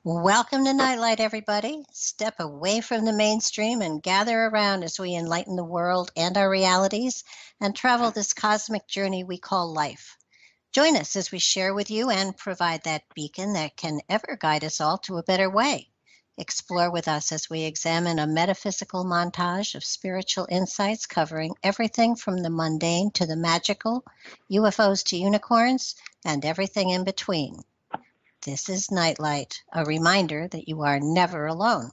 Welcome to Nightlight, everybody. Step away from the mainstream and gather around as we enlighten the world and our realities and travel this cosmic journey we call life. Join us as we share with you and provide that beacon that can ever guide us all to a better way. Explore with us as we examine a metaphysical montage of spiritual insights covering everything from the mundane to the magical, UFOs to unicorns, and everything in between. This is Nightlight, a reminder that you are never alone.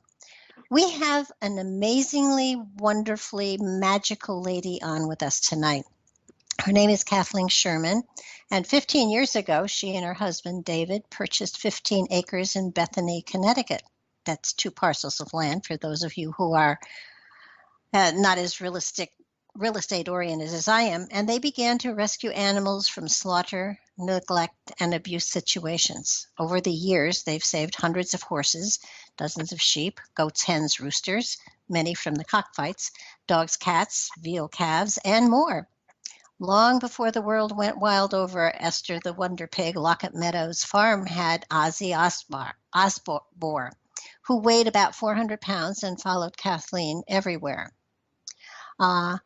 We have an amazingly, wonderfully magical lady on with us tonight. Her name is Kathleen Schulman, and 15 years ago, she and her husband David purchased 15 acres in Bethany, Connecticut. That's two parcels of land for those of you who are not as real estate oriented as I am, and they began to rescue animals from slaughter, neglect, and abuse situations. Over the years, they've saved hundreds of horses, dozens of sheep, goats, hens, roosters, many from the cockfights, dogs, cats, veal calves, and more. Long before the world went wild over Esther the Wonder Pig, Lockett Meadows Farm had Ozzy Osbourne, who weighed about 400 pounds and followed Kathleen everywhere. Uh,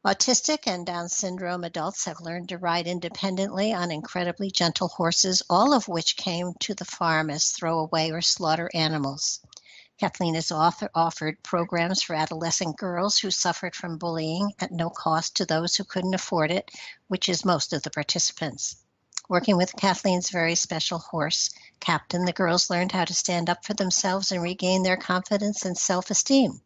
Autistic and Down syndrome adults have learned to ride independently on incredibly gentle horses, all of which came to the farm as throwaway or slaughter animals. Kathleen has offered programs for adolescent girls who suffered from bullying at no cost to those who couldn't afford it, which is most of the participants. Working with Kathleen's very special horse, Captain, the girls learned how to stand up for themselves and regain their confidence and self-esteem.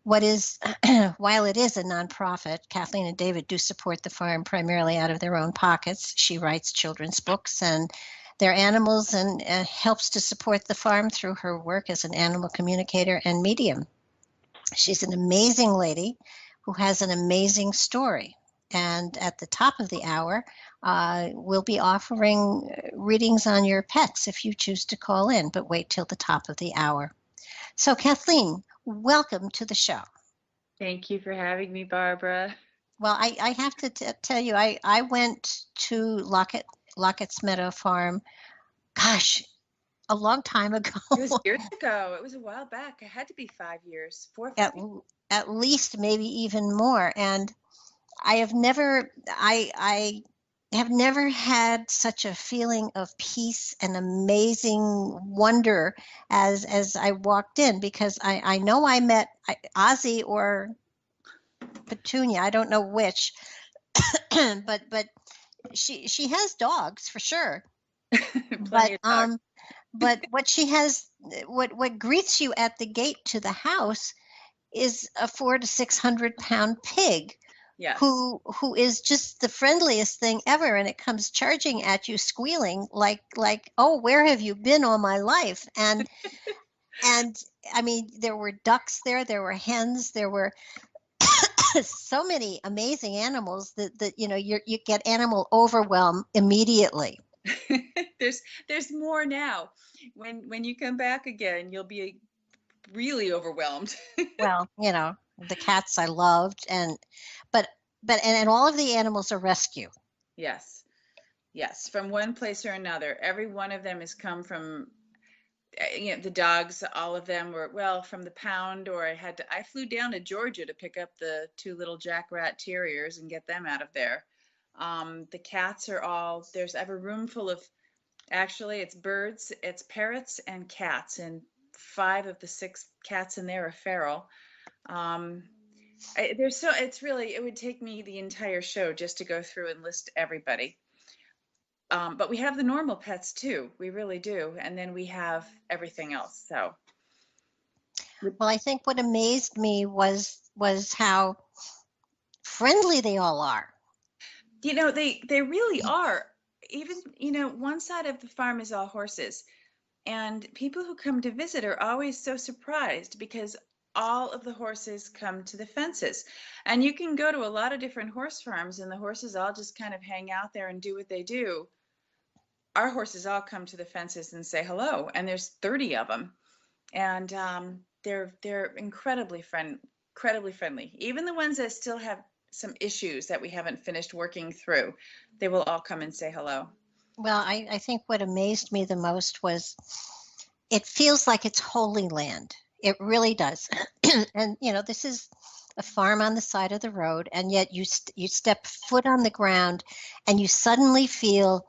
While it is a nonprofit, Kathleen and David do support the farm primarily out of their own pockets. She writes children's books and their animals and helps to support the farm through her work as an animal communicator and medium. She's an amazing lady who has an amazing story. And at the top of the hour, we'll be offering readings on your pets if you choose to call in, but wait till the top of the hour. So, Kathleen, welcome to the show. Thank you for having me, Barbara. Well, I have to tell you, I went to Lockett's Meadow Farm, gosh, a long time ago. It was years ago. It was a while back. It had to be 5 years, 4 or 5 years. At least maybe even more. And I have I have never had such a feeling of peace and amazing wonder as I walked in, because I know I met Ozzy or Petunia, I don't know which, but she has dogs for sure. Plenty of dogs. But what greets you at the gate to the house is a 400 to 600 pound pig. Yes. Who is just the friendliest thing ever, and it comes charging at you squealing like, oh, where have you been all my life? And I mean, there were ducks there were hens, there were so many amazing animals that you get animal overwhelm immediately. There's more now. When you come back again, you'll be really overwhelmed. Well, the cats I loved, and all of the animals are rescue. Yes. Yes, from one place or another. Every one of them has come from the dogs, all of them were, well, from the pound, or I flew down to Georgia to pick up the two little Jack-Rat Terriers and get them out of there. The cats are all, I have a room full of, actually it's birds, it's parrots and cats, and 5 of the 6 cats in there are feral. It would take me the entire show just to go through and list everybody. But we have the normal pets too. We really do. And then we have everything else. So, well, I think what amazed me was how friendly they all are. They really are. Even, one side of the farm is all horses. And people who come to visit are always so surprised because all of the horses come to the fences. And you can go to a lot of different horse farms and the horses all just kind of hang out there and do what they do. Our horses all come to the fences and say hello, and there's 30 of them, and they're incredibly friendly. Even the ones that still have some issues that we haven't finished working through, they will all come and say hello. Well, I think what amazed me the most was it feels like it's holy land. It really does. And this is a farm on the side of the road, and yet you step foot on the ground, and you suddenly feel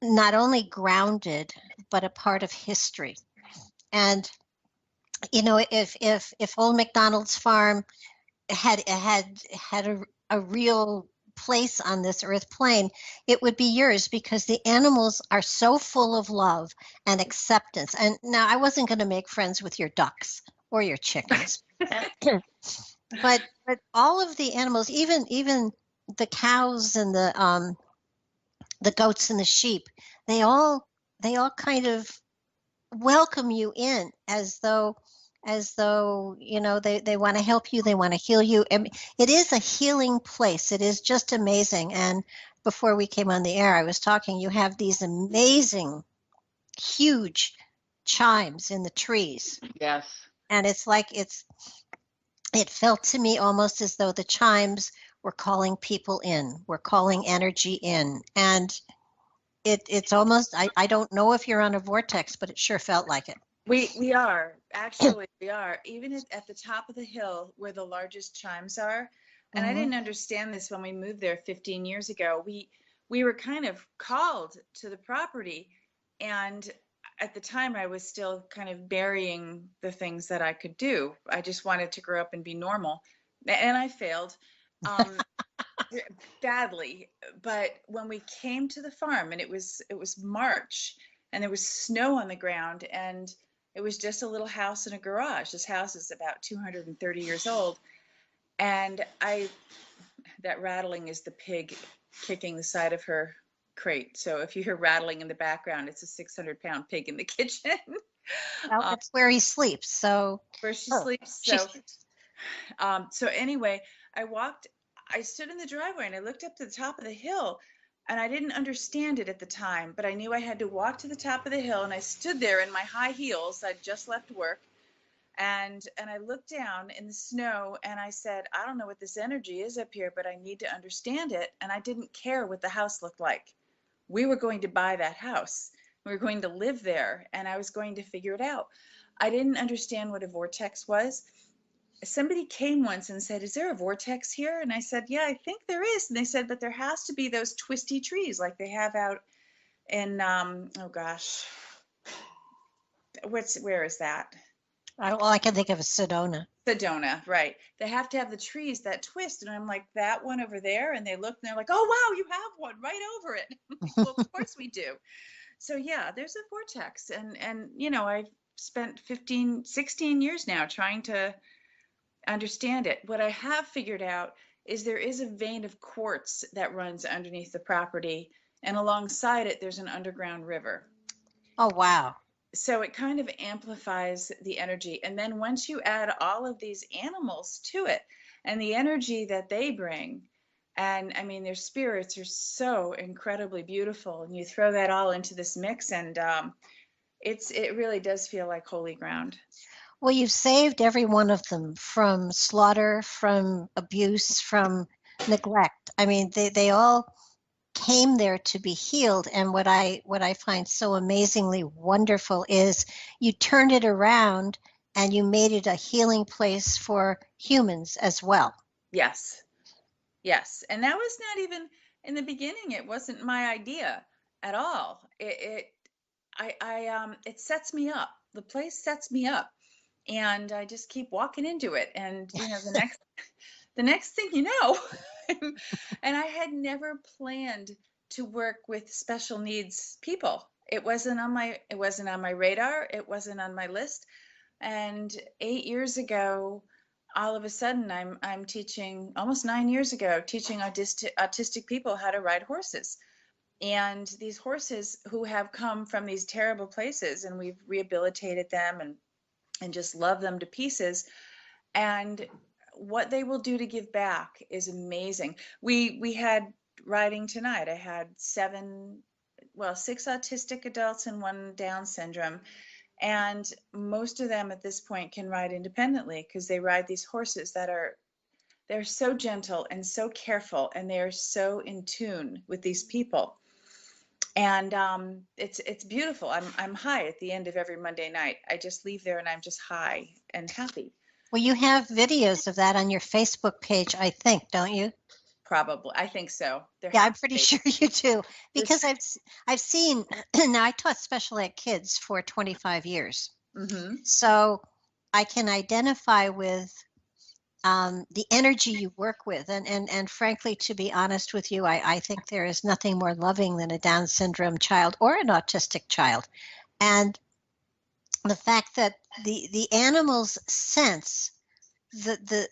not only grounded but a part of history. And if old McDonald's farm had a real place on this earth plane, it would be yours, because the animals are so full of love and acceptance. And now, I wasn't going to make friends with your ducks or your chickens, but all of the animals, even the cows and the goats and the sheep, they all kind of welcome you in, as though they want to help you, they want to heal you. I mean, it is a healing place. It is just amazing. And before we came on the air, I was talking, you have these amazing huge chimes in the trees, Yes. and it felt to me almost as though the chimes were calling people in, were calling energy in. And it's almost, I don't know if you're on a vortex, but it sure felt like it. We are, actually, we are. Even at the top of the hill where the largest chimes are, and I Mhm. didn't understand this when we moved there 15 years ago. We were kind of called to the property, and at the time I was still kind of burying the things that I could do. I just wanted to grow up and be normal, and I failed. Um, badly. But when we came to the farm, and it was March, and there was snow on the ground, and it was just a little house and a garage. This house is about 230 years old, and that rattling is the pig kicking the side of her crate. So if you hear rattling in the background, it's a 600-pound pig in the kitchen. Well, it's where he sleeps, so. Where she Oh, sleeps. she So sleeps. So anyway, I stood in the driveway and I looked up to the top of the hill, and I didn't understand it at the time, but I knew I had to walk to the top of the hill, and I stood there in my high heels. I'd just left work, and I looked down in the snow, and I said, I don't know what this energy is up here, but I need to understand it. And I didn't care what the house looked like. We were going to buy that house. We were going to live there, and I was going to figure it out. I didn't understand what a vortex was. Somebody came once and said, is there a vortex here? And I said, yeah, I think there is. And they said, but there has to be those twisty trees like they have out in, oh gosh, where is that? All I can think of is Sedona. Sedona, right. They have to have the trees that twist. And I'm like, that one over there? And they look and they're like, oh, wow, you have one right over it. Well, of course we do. So yeah, there's a vortex. And I've spent 16 years now trying to understand it. What I have figured out is there is a vein of quartz that runs underneath the property, and alongside it, there's an underground river. Oh, wow. So it kind of amplifies the energy. And then once you add all of these animals to it and the energy that they bring, and I mean, their spirits are so incredibly beautiful, and you throw that all into this mix, and it really does feel like holy ground. Well, you've saved every one of them from slaughter, from abuse, from neglect. I mean, they all came there to be healed. And what I find so amazingly wonderful is you turned it around and you made it a healing place for humans as well. Yes. Yes, and that was not even in the beginning. It wasn't my idea at all. It sets me up. The place sets me up, and I just keep walking into it. And the next thing you know, and I had never planned to work with special needs people. It wasn't on my radar. It wasn't on my list. And 8 years ago, all of a sudden, I'm teaching, almost 9 years ago, teaching autistic people how to ride horses. And these horses who have come from these terrible places, and we've rehabilitated them and just love them to pieces. And what they will do to give back is amazing. We had riding tonight. I had six autistic adults and one Down syndrome, and most of them at this point can ride independently because they ride these horses they're so gentle and so careful, and they are so in tune with these people. And it's beautiful. I'm high at the end of every Monday night. I just leave there and I'm just high and happy. Well, you have videos of that on your Facebook page, I think, don't you? Probably, I think so. There Yeah, have I'm to pretty be. sure you do This, because I've seen now I taught special ed kids for 25 years. mm-hmm. So I can identify with the energy you work with. And frankly, to be honest with you, I think there is nothing more loving than a Down syndrome child or an autistic child. And the fact that the animals sense the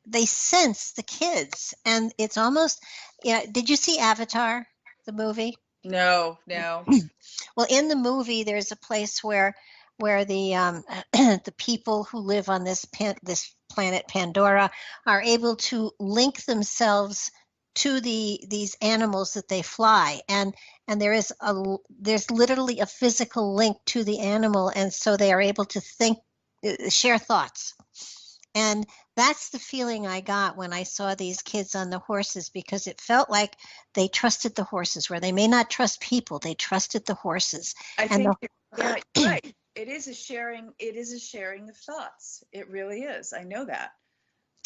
they sense the kids, and it's almost, did you see Avatar, the movie? No, no. Well, in the movie, there's a place where the the people who live on this planet Pandora are able to link themselves to these animals that they fly, and there's literally a physical link to the animal, and so they are able to think, share thoughts. And that's the feeling I got when I saw these kids on the horses, because it felt like they trusted the horses, where they may not trust people, they trusted the horses. I And think, yeah, right. It is a sharing. It is a sharing of thoughts. It really is. I know that.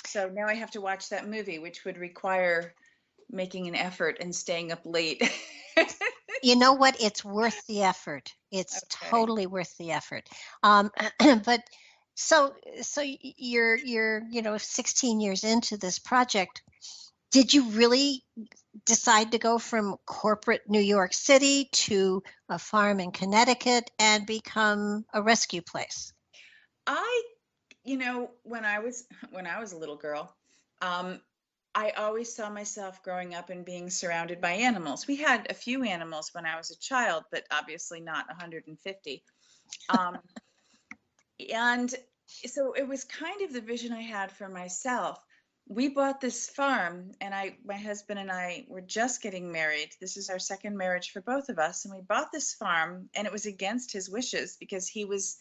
So now I have to watch that movie, which would require making an effort and staying up late. you know what? It's worth the effort. It's Okay. totally worth the effort. But so you're 16 years into this project. Did you really decide to go from corporate New York City to a farm in Connecticut and become a rescue place? I, when I was a little girl, um, I always saw myself growing up and being surrounded by animals. We had a few animals when I was a child, but obviously not 150. Um, and so it was kind of the vision I had for myself. We bought this farm, and my husband and I were just getting married. This is our second marriage for both of us, and we bought this farm, and it was against his wishes because he was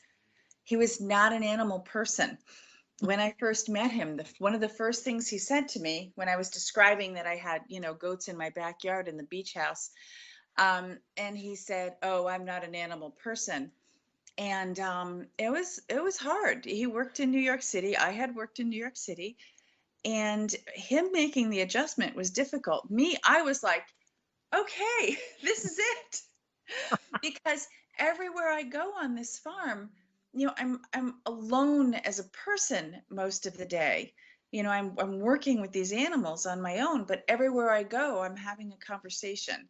not an animal person. When I first met him, one of the first things he said to me when I was describing that I had, goats in my backyard in the beach house, and he said, "Oh, I'm not an animal person." And it was hard. He worked in New York City. I had worked in New York City, and him making the adjustment was difficult. Me, I was like, "Okay, this is it," because everywhere I go on this farm, I'm alone as a person most of the day. I'm working with these animals on my own, but everywhere I go, I'm having a conversation,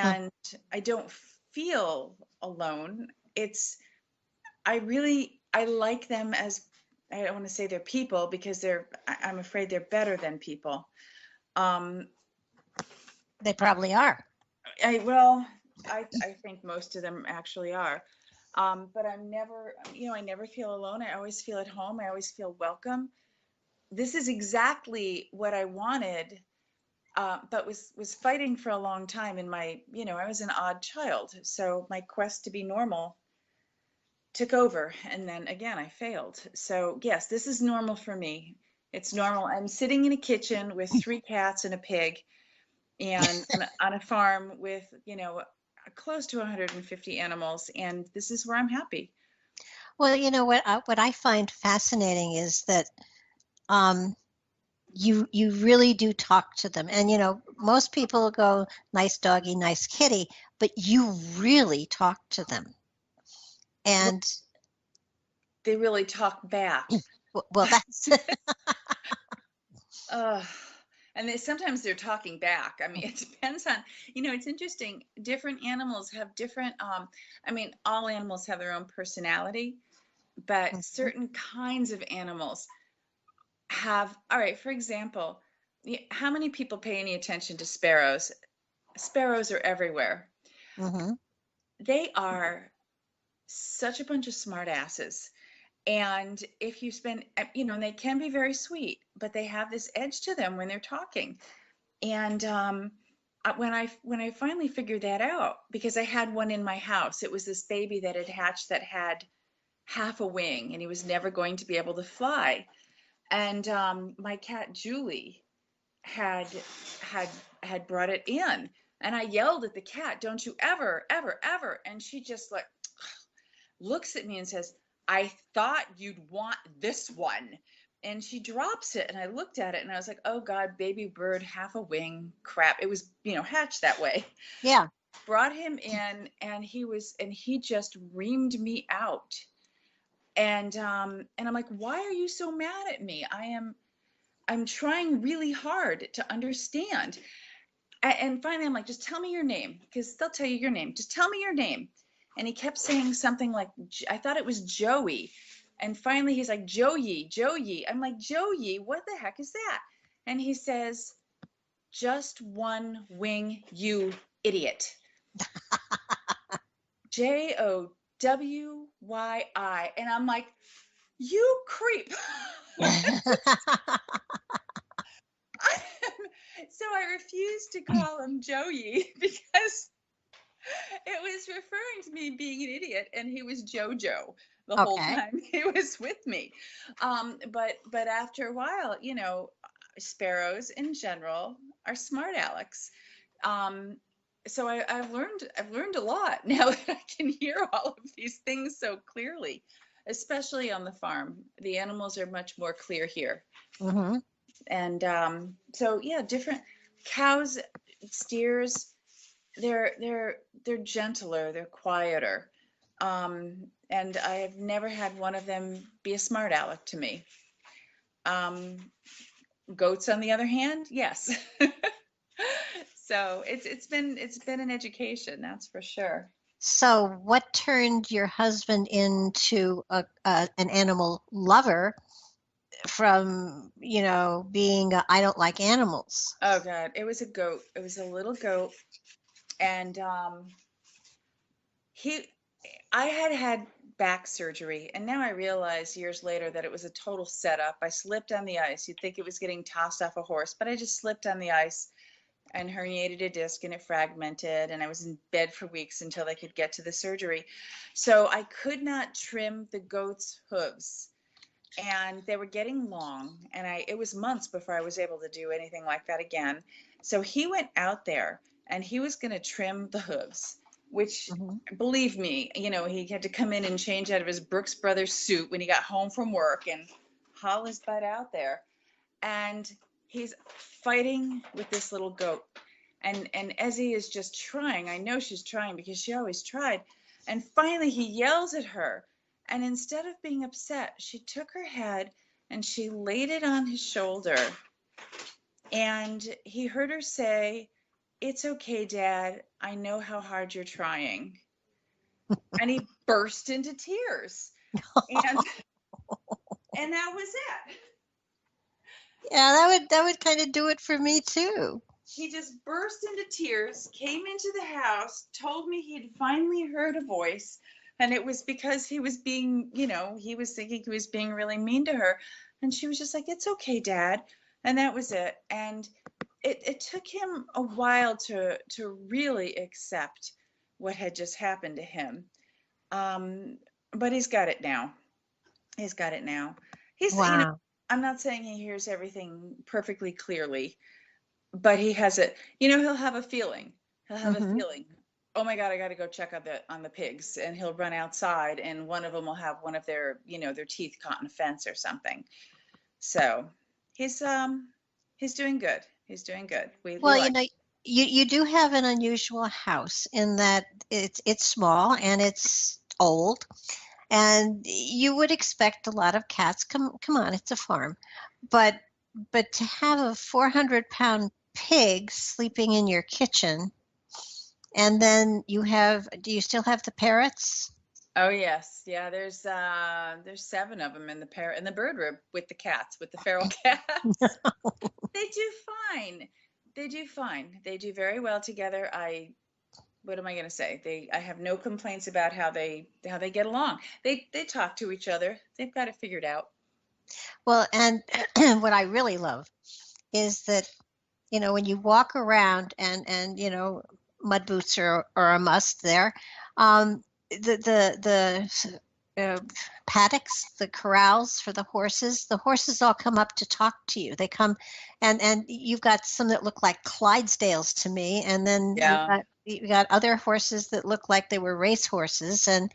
Hmm. and I don't feel alone. It's I like them as, I don't want to say they're people because I'm afraid they're better than people. Um, They probably are. well, I think most of them actually are. But I never feel alone. I always feel at home. I always feel welcome. This is exactly what I wanted, but was fighting for a long time. I was an odd child, so my quest to be normal took over, and then again I failed. So yes, this is normal for me. It's normal. I'm sitting in a kitchen with three cats and a pig, and on a farm with close to 150 animals, and this is where I'm happy. Well, what I find fascinating is that um, you really do talk to them, and most people go nice doggy, nice kitty, but you really talk to them, Well, and they really talk back. well, that's uh, and sometimes they're talking back. I mean, it depends on, it's interesting. Different animals have different, all animals have their own personality, but Mhm. certain kinds of animals have, all right, for example, how many people pay any attention to sparrows? Sparrows are everywhere. Mhm. They are such a bunch of smart asses. And if you spend, and they can be very sweet, but they have this edge to them when they're talking. And when I finally figured that out, because I had one in my house, it was this baby that had hatched that had half a wing, and he was never going to be able to fly. And my cat Julie had had had brought it in, And I yelled at the cat, "Don't you ever, ever, ever." And she just like looks at me and says, "I thought you'd want this one." And she drops it. And I looked at it and I was like, oh God, baby bird, half a wing, crap. It was, hatched that way. Yeah. Brought him in and he just reamed me out. And I'm like, why are you so mad at me? I'm trying really hard to understand. And finally, I'm like, just tell me your name, because they'll tell you your name. Just tell me your name. And he kept saying something like, I thought it was Joey. And finally, he's like, Joey, Joey. I'm like, Joey, what the heck is that? And he says, just one wing, you idiot. Jowi. And I'm like, you creep. So I refused to call him Joey because it was referring to me being an idiot, and he was Jojo the whole time he was with me. But after a while, sparrows in general are smart Alex. So I've learned a lot now that I can hear all of these things so clearly, especially on the farm. The animals are much more clear here. Mm-hmm. And so yeah, different cows, steers, they're gentler, they're quieter. And I've never had one of them be a smart aleck to me. Goats, on the other hand, yes. So it's been an education, that's for sure. So what turned your husband into an animal lover from, being I don't like animals? Oh God, it was a goat. It was a little goat. And I had back surgery, and now I realize years later that it was a total setup. I slipped on the ice. You'd think it was getting tossed off a horse, but I just slipped on the ice and herniated a disc, and it fragmented, and I was in bed for weeks until they could get to the surgery. So I could not trim the goat's hooves, and they were getting long, and it was months before I was able to do anything like that again. So he went out there and he was going to trim the hooves, which, believe me, he had to come in and change out of his Brooks Brothers suit when he got home from work and haul his butt out there. And he's fighting with this little goat. And Ezzy is just trying. I know she's trying because she always tried. And finally he yells at her. And instead of being upset, she took her head and she laid it on his shoulder. And he heard her say, "It's okay, Dad. I know how hard you're trying." And he burst into tears. And that was it. Yeah, that would kind of do it for me too. He just burst into tears, came into the house, told me he'd finally heard a voice. And it was because he was being, he was thinking he was being really mean to her. And she was just like, "It's okay, Dad." And that was it. And it took him a while to really accept what had just happened to him. But he's got it now. He's got it now. Wow. I'm not saying he hears everything perfectly clearly, but he has it. He'll have a feeling. He'll have a feeling. Oh my God, I got to go check on the pigs, and he'll run outside, and one of them will have one of their teeth caught in a fence or something. So he's doing good. He's doing good. We Well, like. you do have an unusual house in that it's small and it's old, and you would expect a lot of cats. Come on, it's a farm, but to have a 400-pound pig sleeping in your kitchen, and then do you still have the parrots? Oh yes, yeah. There's 7 of them in the bird room with the cats, with the feral cats. They do fine. They do fine. They do very well together. What am I going to say? I have no complaints about how they get along. They talk to each other. They've got it figured out. Well, and what I really love is that, when you walk around and mud boots are a must there. The uh, paddocks, the corrals for the horses all come up to talk to you. They come, and you've got some that look like Clydesdales to me, and then Yeah. you got other horses that look like they were race horses, and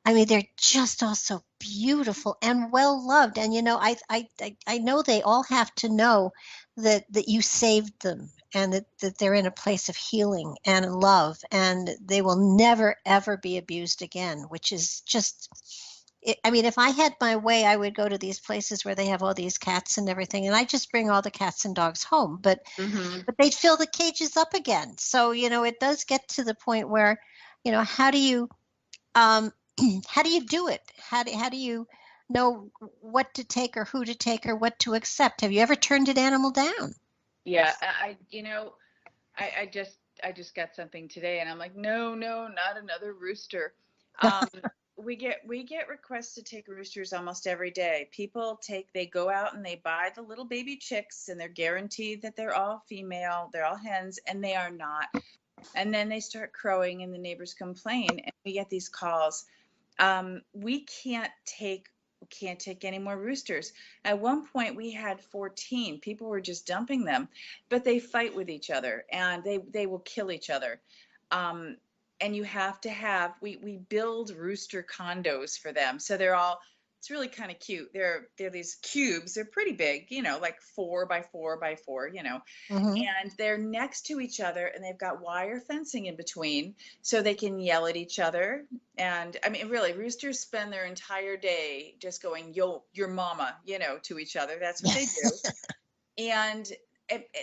I mean, they're just all so beautiful and well loved. And I know they all have to know that you saved them, and that they're in a place of healing and love, and they will never ever be abused again. Which is just, I mean, if I had my way, I would go to these places where they have all these cats and everything, and I just bring all the cats and dogs home. Hmm. But they'd fill the cages up again. So it does get to the point where, how do you um, how do you do it? How do you know what to take or who to take or what to accept? Have you ever turned an animal down? Yeah, I just got something today, and I'm like, no, no, not another rooster. Um, we get requests to take roosters almost every day. They go out and they buy the little baby chicks, and they're guaranteed that they're all female, they're all hens, and they are not. And then they start crowing, and the neighbors complain, and we get these calls. We can't take any more roosters. At one point, we had 14. People were just dumping them, but they fight with each other, and they will kill each other. Um, and you have to have we build rooster condos for them, so it's really kind of cute. They're these cubes. They're pretty big, like 4 by 4 by 4, Hmm. and they're next to each other, and they've got wire fencing in between so they can yell at each other. And I mean, really, roosters spend their entire day just going, yo, your mama, to each other. That's what they do. And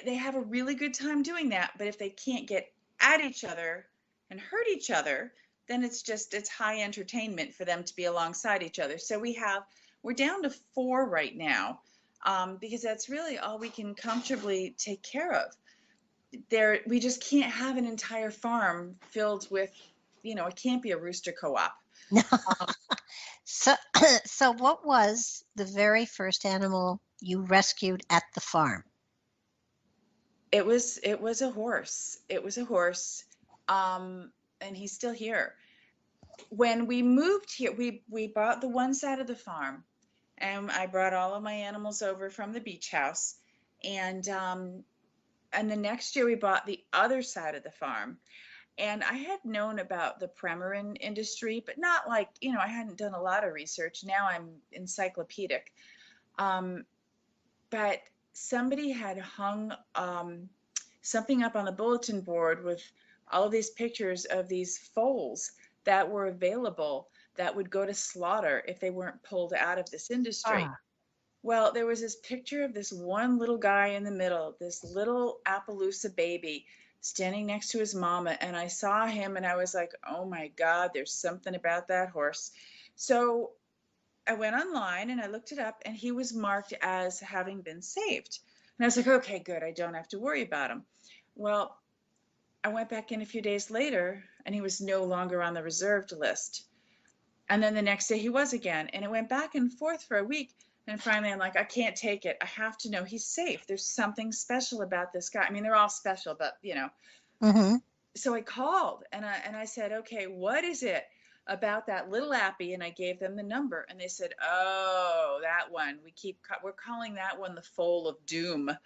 they have a really good time doing that. But if they can't get at each other and hurt each other, then it's high entertainment for them to be alongside each other. So we're down to 4 right now, because that's really all we can comfortably take care of. We just can't have an entire farm filled with, it can't be a rooster co-op. Um, So, so what was the very first animal you rescued at the farm? it was a horse. It was a horse. Um, and he's still here. When we moved here, we bought the one side of the farm, and I brought all of my animals over from the beach house. And the next year we bought the other side of the farm. And I had known about the Premarin industry, but not like, I hadn't done a lot of research. Now I'm encyclopedic. Um, but somebody had hung something up on the bulletin board with all of these pictures of these foals that were available that would go to slaughter if they weren't pulled out of this industry. Ah, Well, there was this picture of this one little guy in the middle, this little Appaloosa baby standing next to his mama. And I saw him and I was like, oh my God, there's something about that horse. So I went online and I looked it up, and he was marked as having been saved. And I was like, okay, good. I don't have to worry about him. Well, I went back in a few days later, and he was no longer on the reserved list. And then the next day he was again. And it went back and forth for a week. And finally, I'm like, I can't take it. I have to know he's safe. There's something special about this guy. I mean, they're all special, but mm-hmm. So I called and I said, okay, what is it about that little appy? And I gave them the number, and they said, oh, that one. We're calling that one the foal of doom. And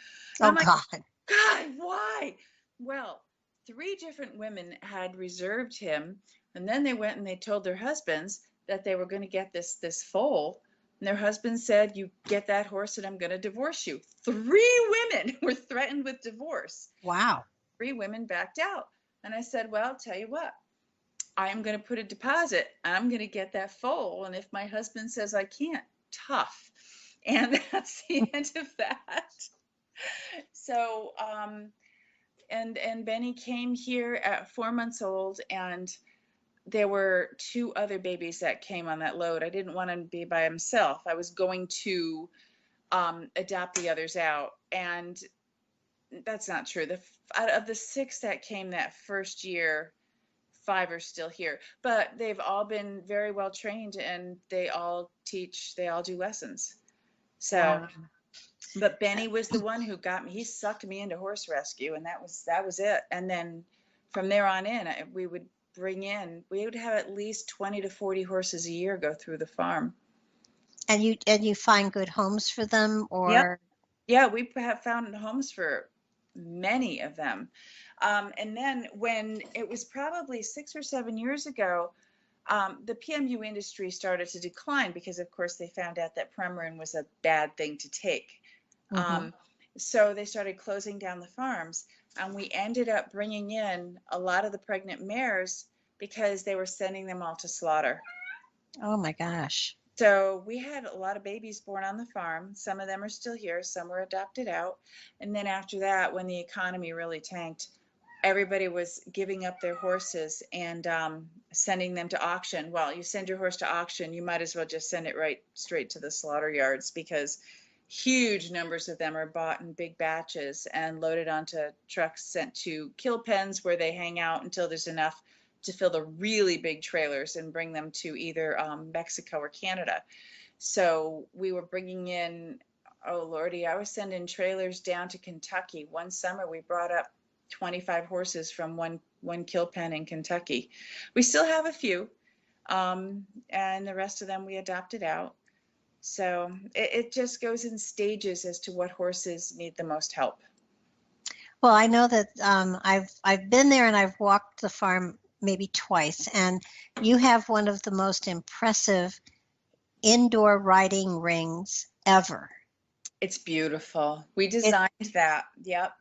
Oh I'm like, God. God, why? Well, 3 different women had reserved him, and then they went and they told their husbands that they were going to get this foal. And their husband said, you get that horse and I'm going to divorce you. 3 women were threatened with divorce. Wow. 3 women backed out. And I said, well, I'll tell you what, I am going to put a deposit. I'm going to get that foal. And if my husband says I can't, tough. And that's the end of that. So, and Benny came here at 4 months old, and there were 2 other babies that came on that load. I didn't want him to be by himself. I was going to adopt the others out, and that's not true. Out of the 6 that came that first year, 5 are still here, but they've all been very well trained, and they all teach. They all do lessons. So, Wow. but Benny was the one who got me. He sucked me into horse rescue, and that was it. And then from there on in, we would bring in, we would have at least 20 to 40 horses a year go through the farm. And you find good homes for them, Yep. or? Yeah, we have found homes for many of them. And then when it was probably 6 or 7 years ago, the PMU industry started to decline because, of course, they found out that Premarin was a bad thing to take. Mhm. So they started closing down the farms, and we ended up bringing in a lot of the pregnant mares because they were sending them all to slaughter. Oh my gosh. So we had a lot of babies born on the farm. Some of them are still here, some were adopted out. And then after that, when the economy really tanked, everybody was giving up their horses and sending them to auction. Well, you send your horse to auction, you might as well just send it right straight to the slaughter yards, because huge numbers of them are bought in big batches and loaded onto trucks sent to kill pens where they hang out until there's enough to fill the really big trailers and bring them to either Mexico or Canada. So we were bringing in, oh Lordy, I was sending trailers down to Kentucky. One summer we brought up 25 horses from one kill pen in Kentucky. We still have a few, and the rest of them we adopted out. So it just goes in stages as to what horses need the most help. Well, I know that I've been there and I've walked the farm maybe twice, and you have one of the most impressive indoor riding rings ever. It's beautiful. We It designed that. Yep.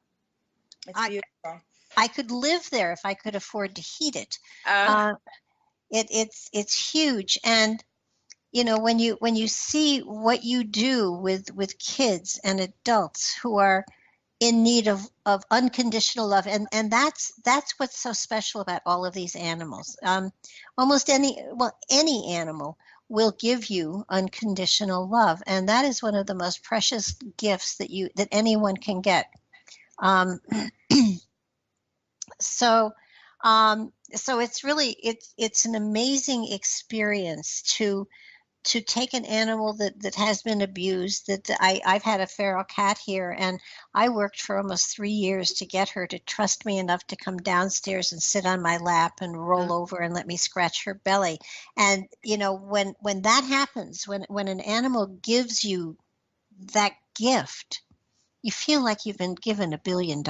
It's I beautiful. I could live there if I could afford to heat it. Uh, Uh, it's huge, and when you see what you do with kids and adults who are in need of unconditional love, and that's what's so special about all of these animals. Almost any animal will give you unconditional love, and that is one of the most precious gifts that anyone can get. um, so so it's an amazing experience to take an animal that has been abused. I've had a feral cat here, and I worked for almost 3 years to get her to trust me enough to come downstairs and sit on my lap and roll over and let me scratch her belly. And when that happens, when an animal gives you that gift, you feel like you've been given $1 billion.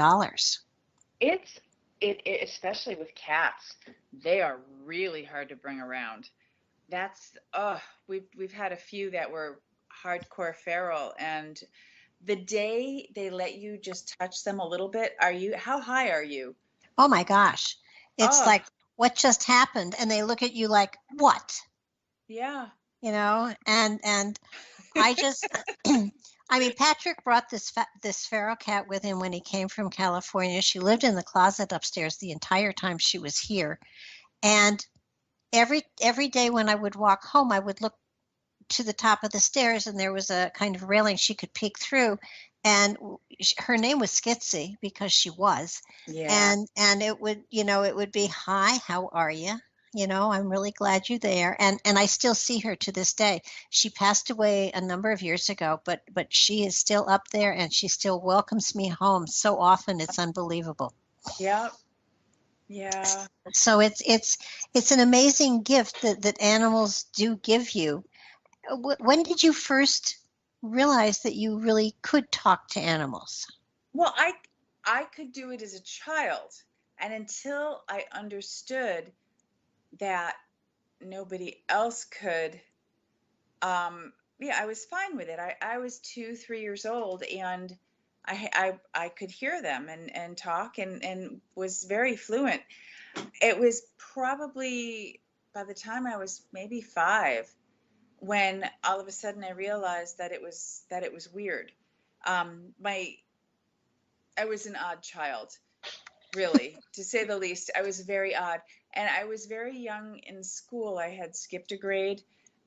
it's especially with cats. They are really hard to bring around. That's we've had a few that were hardcore feral, and the day they let you just touch them a little bit, how high are you? Oh my gosh. It's Oh, like, what just happened? And they look at you like, what? yeah. And I just, I mean, Patrick brought this feral cat with him when he came from California. She lived in the closet upstairs the entire time she was here. And every day when I would walk home, I would look to the top of the stairs, and there was a kind of railing she could peek through. And her name was Skitsy because she was. Yeah. And it would be, hi, how are you? I'm really glad you're there. And I still see her to this day. She passed away a number of years ago, but she is still up there, and she still welcomes me home so often. It's unbelievable. Yeah. Yeah. So it's an amazing gift that animals do give you. When did you first realize that you really could talk to animals? Well, I could do it as a child, and until I understood that nobody else could, yeah, I was fine with it. I was 2, 3 years old, and I could hear them and talk, and was very fluent. It was probably by the time I was maybe 5 when all of a sudden I realized that it was weird. My I was an odd child, really, to say the least. I was very odd, and I was very young in school. I had skipped a grade,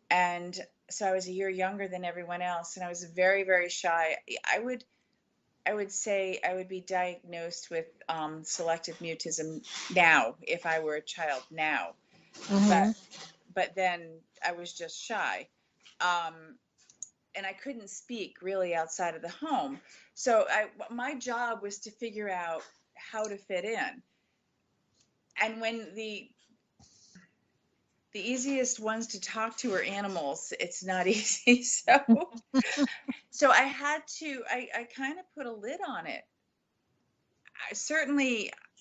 and so I was a year younger than everyone else, and I was very, very shy. I would say I would be diagnosed with selective mutism now if I were a child now, but Hmm. but then I was just shy. Um, and I couldn't speak really outside of the home. So my job was to figure out how to fit in. And when the easiest ones to talk to are animals. It's not easy. So I kind of put a lid on it.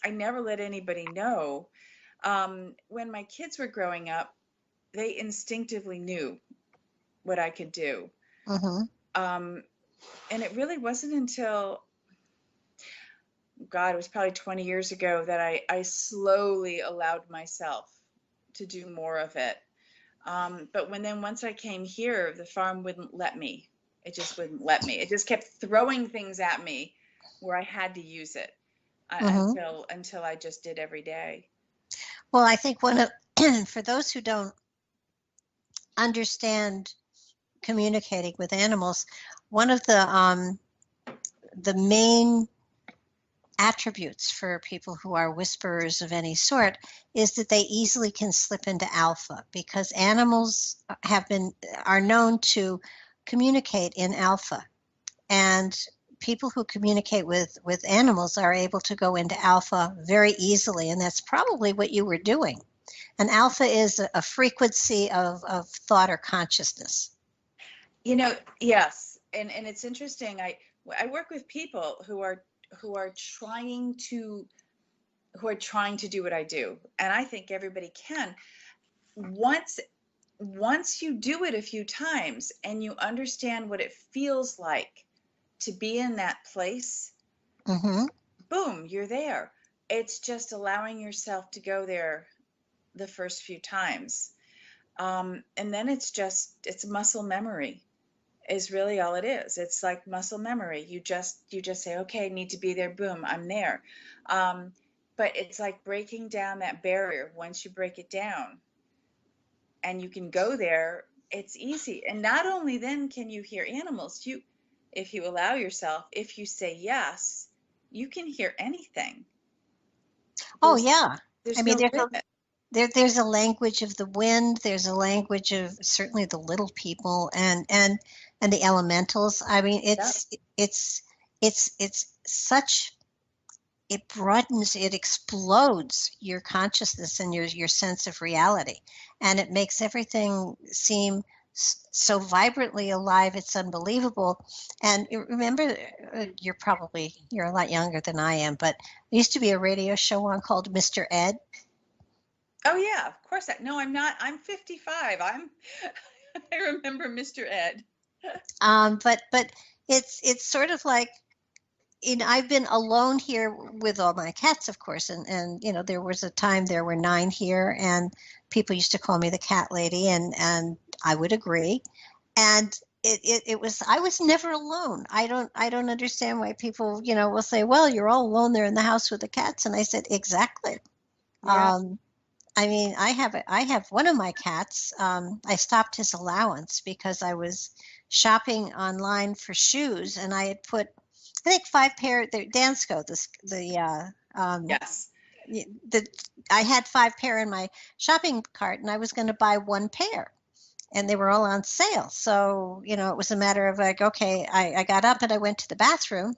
I never let anybody know. When my kids were growing up, they instinctively knew what I could do. Mm-hmm. And it really wasn't until, God, it was probably 20 years ago that I slowly allowed myself to do more of it. But once I came here, the farm wouldn't let me. It just wouldn't let me. It just kept throwing things at me where I had to use it Mm-hmm. until I just did every day. Well, I think one of for those who don't understand communicating with animals, one of the main attributes for people who are whisperers of any sort is that they easily can slip into alpha, because animals are known to communicate in alpha, and people who communicate with animals are able to go into alpha very easily, and that's probably what you were doing. And alpha is a frequency of thought or consciousness. Yes. And it's interesting. I work with people who are trying to do what I do. And I think everybody can. Once you do it a few times and you understand what it feels like to be in that place, Mm-hmm. boom, you're there. It's just allowing yourself to go there the first few times. And then it's muscle memory is really all it is. It's like muscle memory. You just say, okay, I need to be there. Boom, I'm there. But it's like breaking down that barrier. Once you break it down and you can go there, it's easy. And not only then can you hear animals, if you allow yourself, if you say yes, you can hear anything. Oh There's yeah. I there's mean, no limit. there's a language of the wind. There's a language of certainly the little people and the elementals. I mean, Yeah. it's such, it broadens, it explodes your consciousness and your sense of reality, and it makes everything seem so vibrantly alive. It's unbelievable. And remember, you're a lot younger than I am, but there used to be a radio show on called Mr. Ed. Oh yeah, of course. No, I'm not. I'm 55. I remember Mr. Ed. But it's sort of like, I've been alone here with all my cats, of course, and there was a time there were 9 here, and people used to call me the cat lady, and I would agree. And it was, I was never alone. I don't understand why people will say, well, you're all alone there in the house with the cats, and I said, exactly. Yeah. Um, I mean, I have one of my cats. I stopped his allowance because I was shopping online for shoes, and I had put, I think, 5 pair. The Dansko, Yes. the I had 5 pair in my shopping cart, and I was going to buy 1 pair, and they were all on sale. So it was a matter of like, okay, I got up and I went to the bathroom,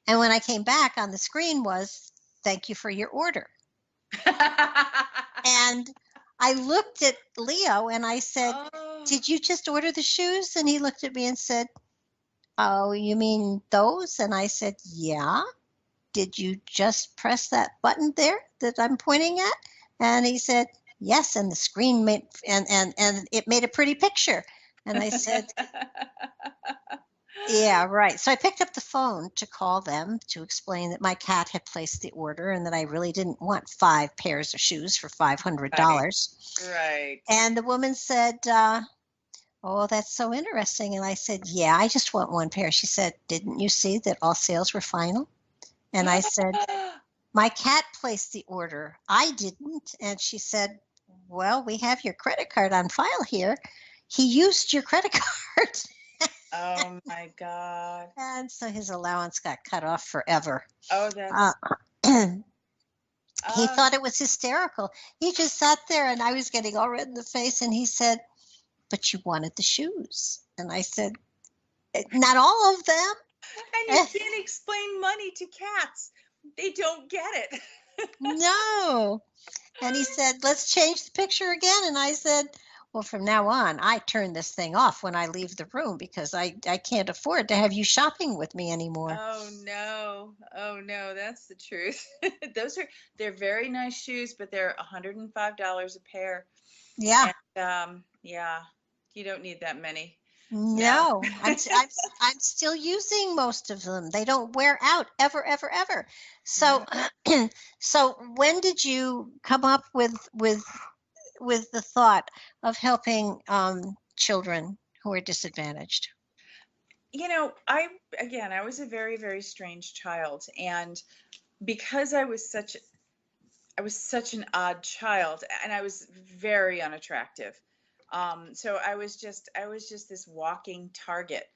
and when I came back, on the screen was, "Thank you for your order." And I looked at Leo and I said, Oh. "Did you just order the shoes?" And he looked at me and said, "Oh, you mean those?" And I said, "Yeah. Did you just press that button there that I'm pointing at?" And he said, "Yes." And the screen made, and it made a pretty picture. And I said, "Yeah, right." So I picked up the phone to call them to explain that my cat had placed the order and that I really didn't want 5 pairs of shoes for Right. $500. Right. And the woman said, "Oh, that's so interesting." And I said, "Yeah, I just want 1 pair." She said, "Didn't you see that all sales were final?" And I said, "My cat placed the order. I didn't." And she said, "Well, we have your credit card on file here. He used your credit card." Oh my God. And so his allowance got cut off forever. Oh, Uh, that's he uh thought it was hysterical. He just sat there, and I was getting all red in the face, and he said, "But you wanted the shoes." And I said, "Not all of them." and you can't explain money to cats. They don't get it. No. And he said, let's change the picture again. And I said, well, from now on, I turn this thing off when I leave the room because I can't afford to have you shopping with me anymore. Oh no. Oh no, that's the truth. They're very nice shoes, but they're $105 a pair. Yeah. And yeah, you don't need that many. No. No, I'm still using most of them. They don't wear out ever, ever, ever. So, No. so when did you come up with the thought of helping children who are disadvantaged? I was a very, very strange child, and because I was such an odd child, and I was very unattractive. So I was just this walking target.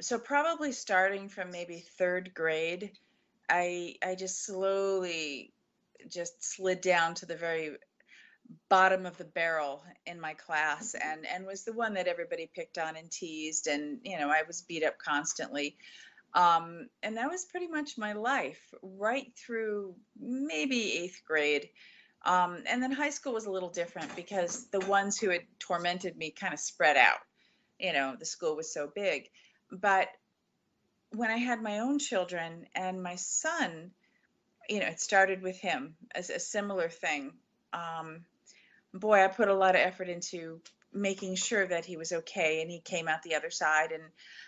So probably starting from maybe third grade, I just slowly just slid down to the very bottom of the barrel in my class, and was the one that everybody picked on and teased, and I was beat up constantly. And that was pretty much my life right through maybe eighth grade. And then high school was a little different because the ones who had tormented me kind of spread out. The school was so big. But when I had my own children and my son, it started with him as a similar thing. Um, Boy, I put a lot of effort into making sure that he was okay, and he came out the other side,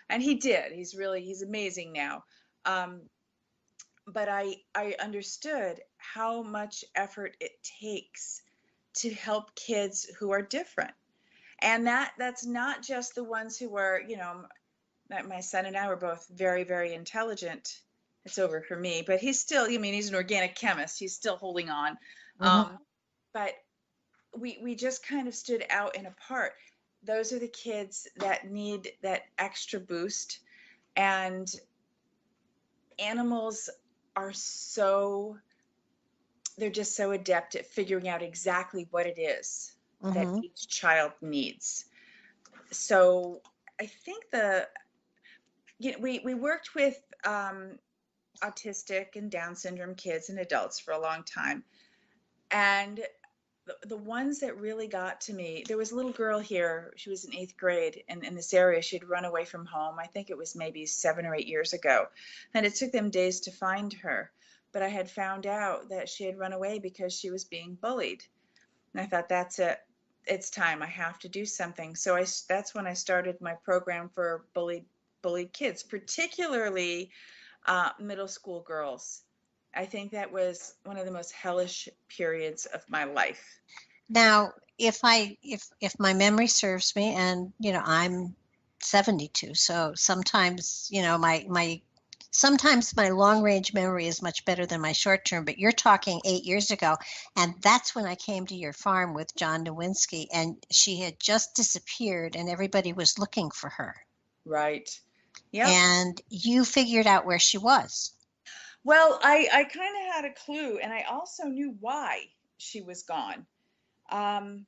and he did. He's amazing now. Um, but I understood how much effort it takes to help kids who are different, and that's not just the ones who are, my son and I were both very, very intelligent. It's over for me, but he's still, he's an organic chemist. He's still holding on. Hmm. But we just kind of stood out and apart. Those are the kids that need that extra boost. And animals are they're just so adept at figuring out exactly what it is that Hmm. each child needs. So I think we worked with autistic and Down syndrome kids and adults for a long time. And the ones that really got to me, there was a little girl here. She was in eighth grade in this area. She'd run away from home. I think it was maybe 7 or 8 years ago. And it took them days to find her. But I had found out that she had run away because she was being bullied. And I thought, that's it. It's time. I have to do something. So that's when I started my program for bullied kids, particularly middle school girls. I think that was one of the most hellish periods of my life. Now, if my memory serves me, and I'm 72, so sometimes sometimes my long range memory is much better than my short term. But you're talking 8 years ago, and that's when I came to your farm with John Nowinski, and she had just disappeared, and everybody was looking for her, Right. Yep. and you figured out where she was. Well, I kind of had a clue, and I also knew why she was gone. Um,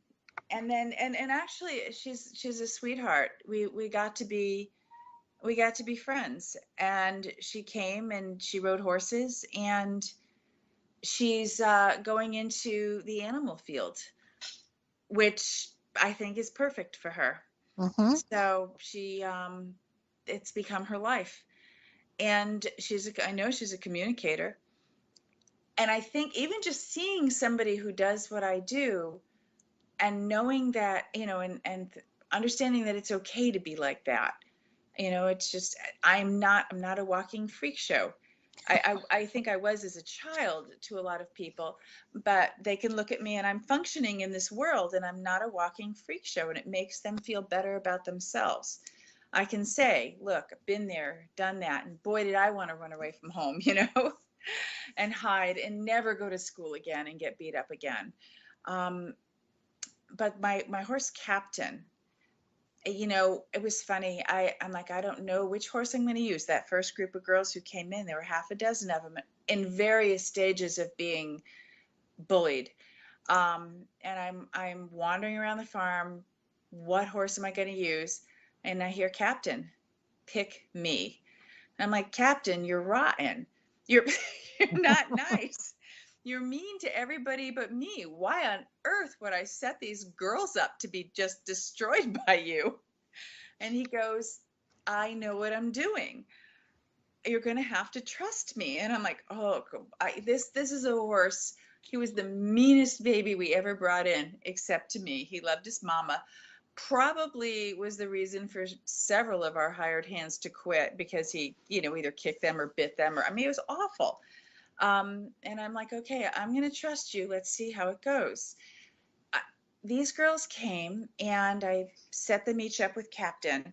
and then and actually, she's a sweetheart. We got to be friends, and she came and she rode horses, and she's going into the animal field, which I think is perfect for her. Hmm. So it's become her life, and I know she's a communicator. And I think even just seeing somebody who does what I do, and knowing that, and understanding that it's okay to be like that. It's just, I'm not a walking freak show. I think I was as a child to a lot of people, but they can look at me and I'm functioning in this world, and I'm not a walking freak show, and it makes them feel better about themselves. I can say, look, I've been there, done that, and boy, did I want to run away from home, and hide and never go to school again and get beat up again. Um, but my horse Captain, it was funny. I'm like, I don't know which horse I'm going to use. That first group of girls who came in, there were half a dozen of them in various stages of being bullied. And I'm wandering around the farm. What horse am I going to use? And I hear Captain, pick me. I'm like, Captain, you're rotten. You're you're not nice. You're mean to everybody but me. Why on earth would I set these girls up to be just destroyed by you? And he goes, I know what I'm doing. You're going to have to trust me. And I'm like, oh, this is a horse. He was the meanest baby we ever brought in, except to me. He loved his mama. Probably was the reason for several of our hired hands to quit, because he, either kicked them or bit them, or, I mean, it was awful. And I'm like, okay, I'm going to trust you. Let's see how it goes. These girls came, and I set them each up with Captain.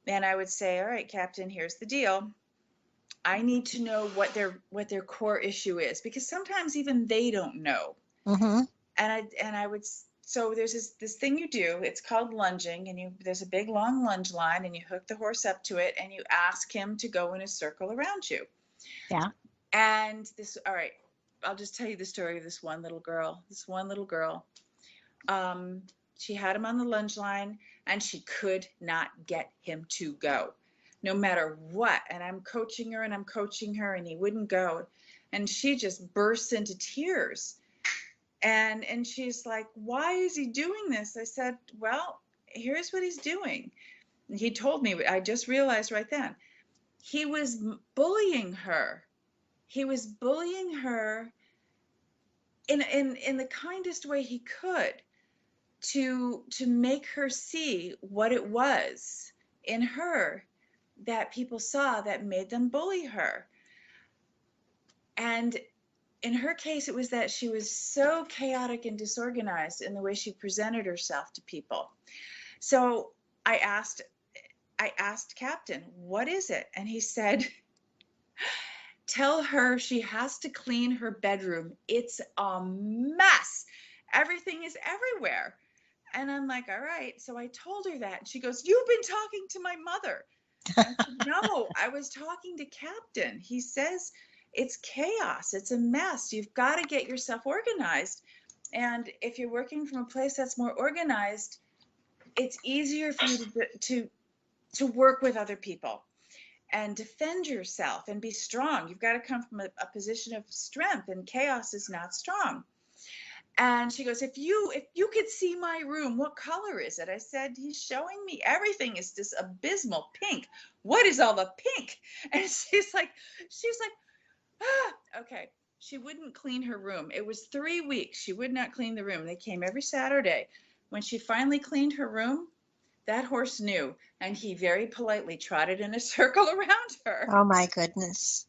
And I would say, all right, Captain, here's the deal. I need to know what their core issue is, because sometimes even they don't know. Mm-hmm. And I would, so there's this thing you do. It's called lunging, and there's a big long lunge line, and you hook the horse up to it, and you ask him to go in a circle around you. Yeah. And all right, I'll just tell you the story of this one little girl. She had him on the lunge line, and she could not get him to go, no matter what. And I'm coaching her, and he wouldn't go. And she just bursts into tears. And she's like, why is he doing this? I said, well, here's what he's doing. And he told me, I just realized right then, he was bullying her. He was bullying her in the kindest way he could, to make her see what it was in her that people saw that made them bully her. And in her case, it was that she was so chaotic and disorganized in the way she presented herself to people. So I asked Captain, what is it? And he said, tell her she has to clean her bedroom. It's a mess. Everything is everywhere. And I'm like, all right. So I told her that. And she goes, you've been talking to my mother. I said, no, I was talking to Captain. He says it's chaos. It's a mess. You've got to get yourself organized. And if you're working from a place that's more organized, it's easier for you to work with other people and defend yourself and be strong. You've got to come from a position of strength, and chaos is not strong. And she goes, if you could see my room, what color is it? I said, he's showing me everything is this abysmal pink. What is all the pink? And she's like, ah, okay. She wouldn't clean her room. It was 3 weeks. She would not clean the room. They came every Saturday. When she finally cleaned her room, that horse knew, and he very politely trotted in a circle around her. Oh my goodness.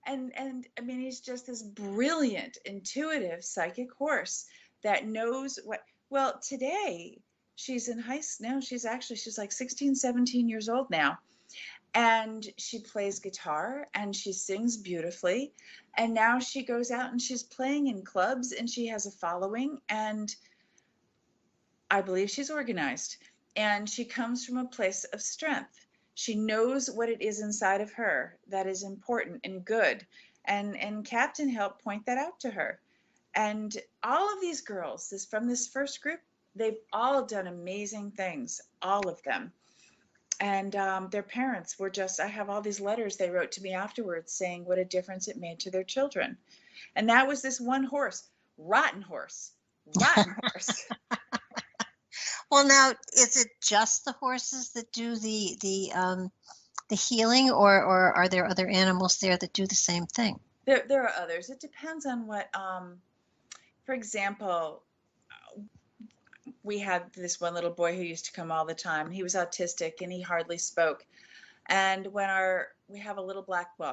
And I mean, he's just this brilliant, intuitive, psychic horse that knows what. Well, today she's in high school now. She's like 16, 17 years old now. And she plays guitar and she sings beautifully. And now she goes out and she's playing in clubs and she has a following. And I believe she's organized. And she comes from a place of strength. She knows what it is inside of her that is important and good. And Captain helped point that out to her. And all of these girls, from this first group, they've all done amazing things, all of them. And their parents were I have all these letters they wrote to me afterwards saying what a difference it made to their children. And that was this one horse, rotten horse. Well, now, is it just the horses that do the healing, or are there other animals there that do the same thing? There are others. It depends on what, for example, we had this one little boy who used to come all the time. He was autistic and he hardly spoke. And when we have a little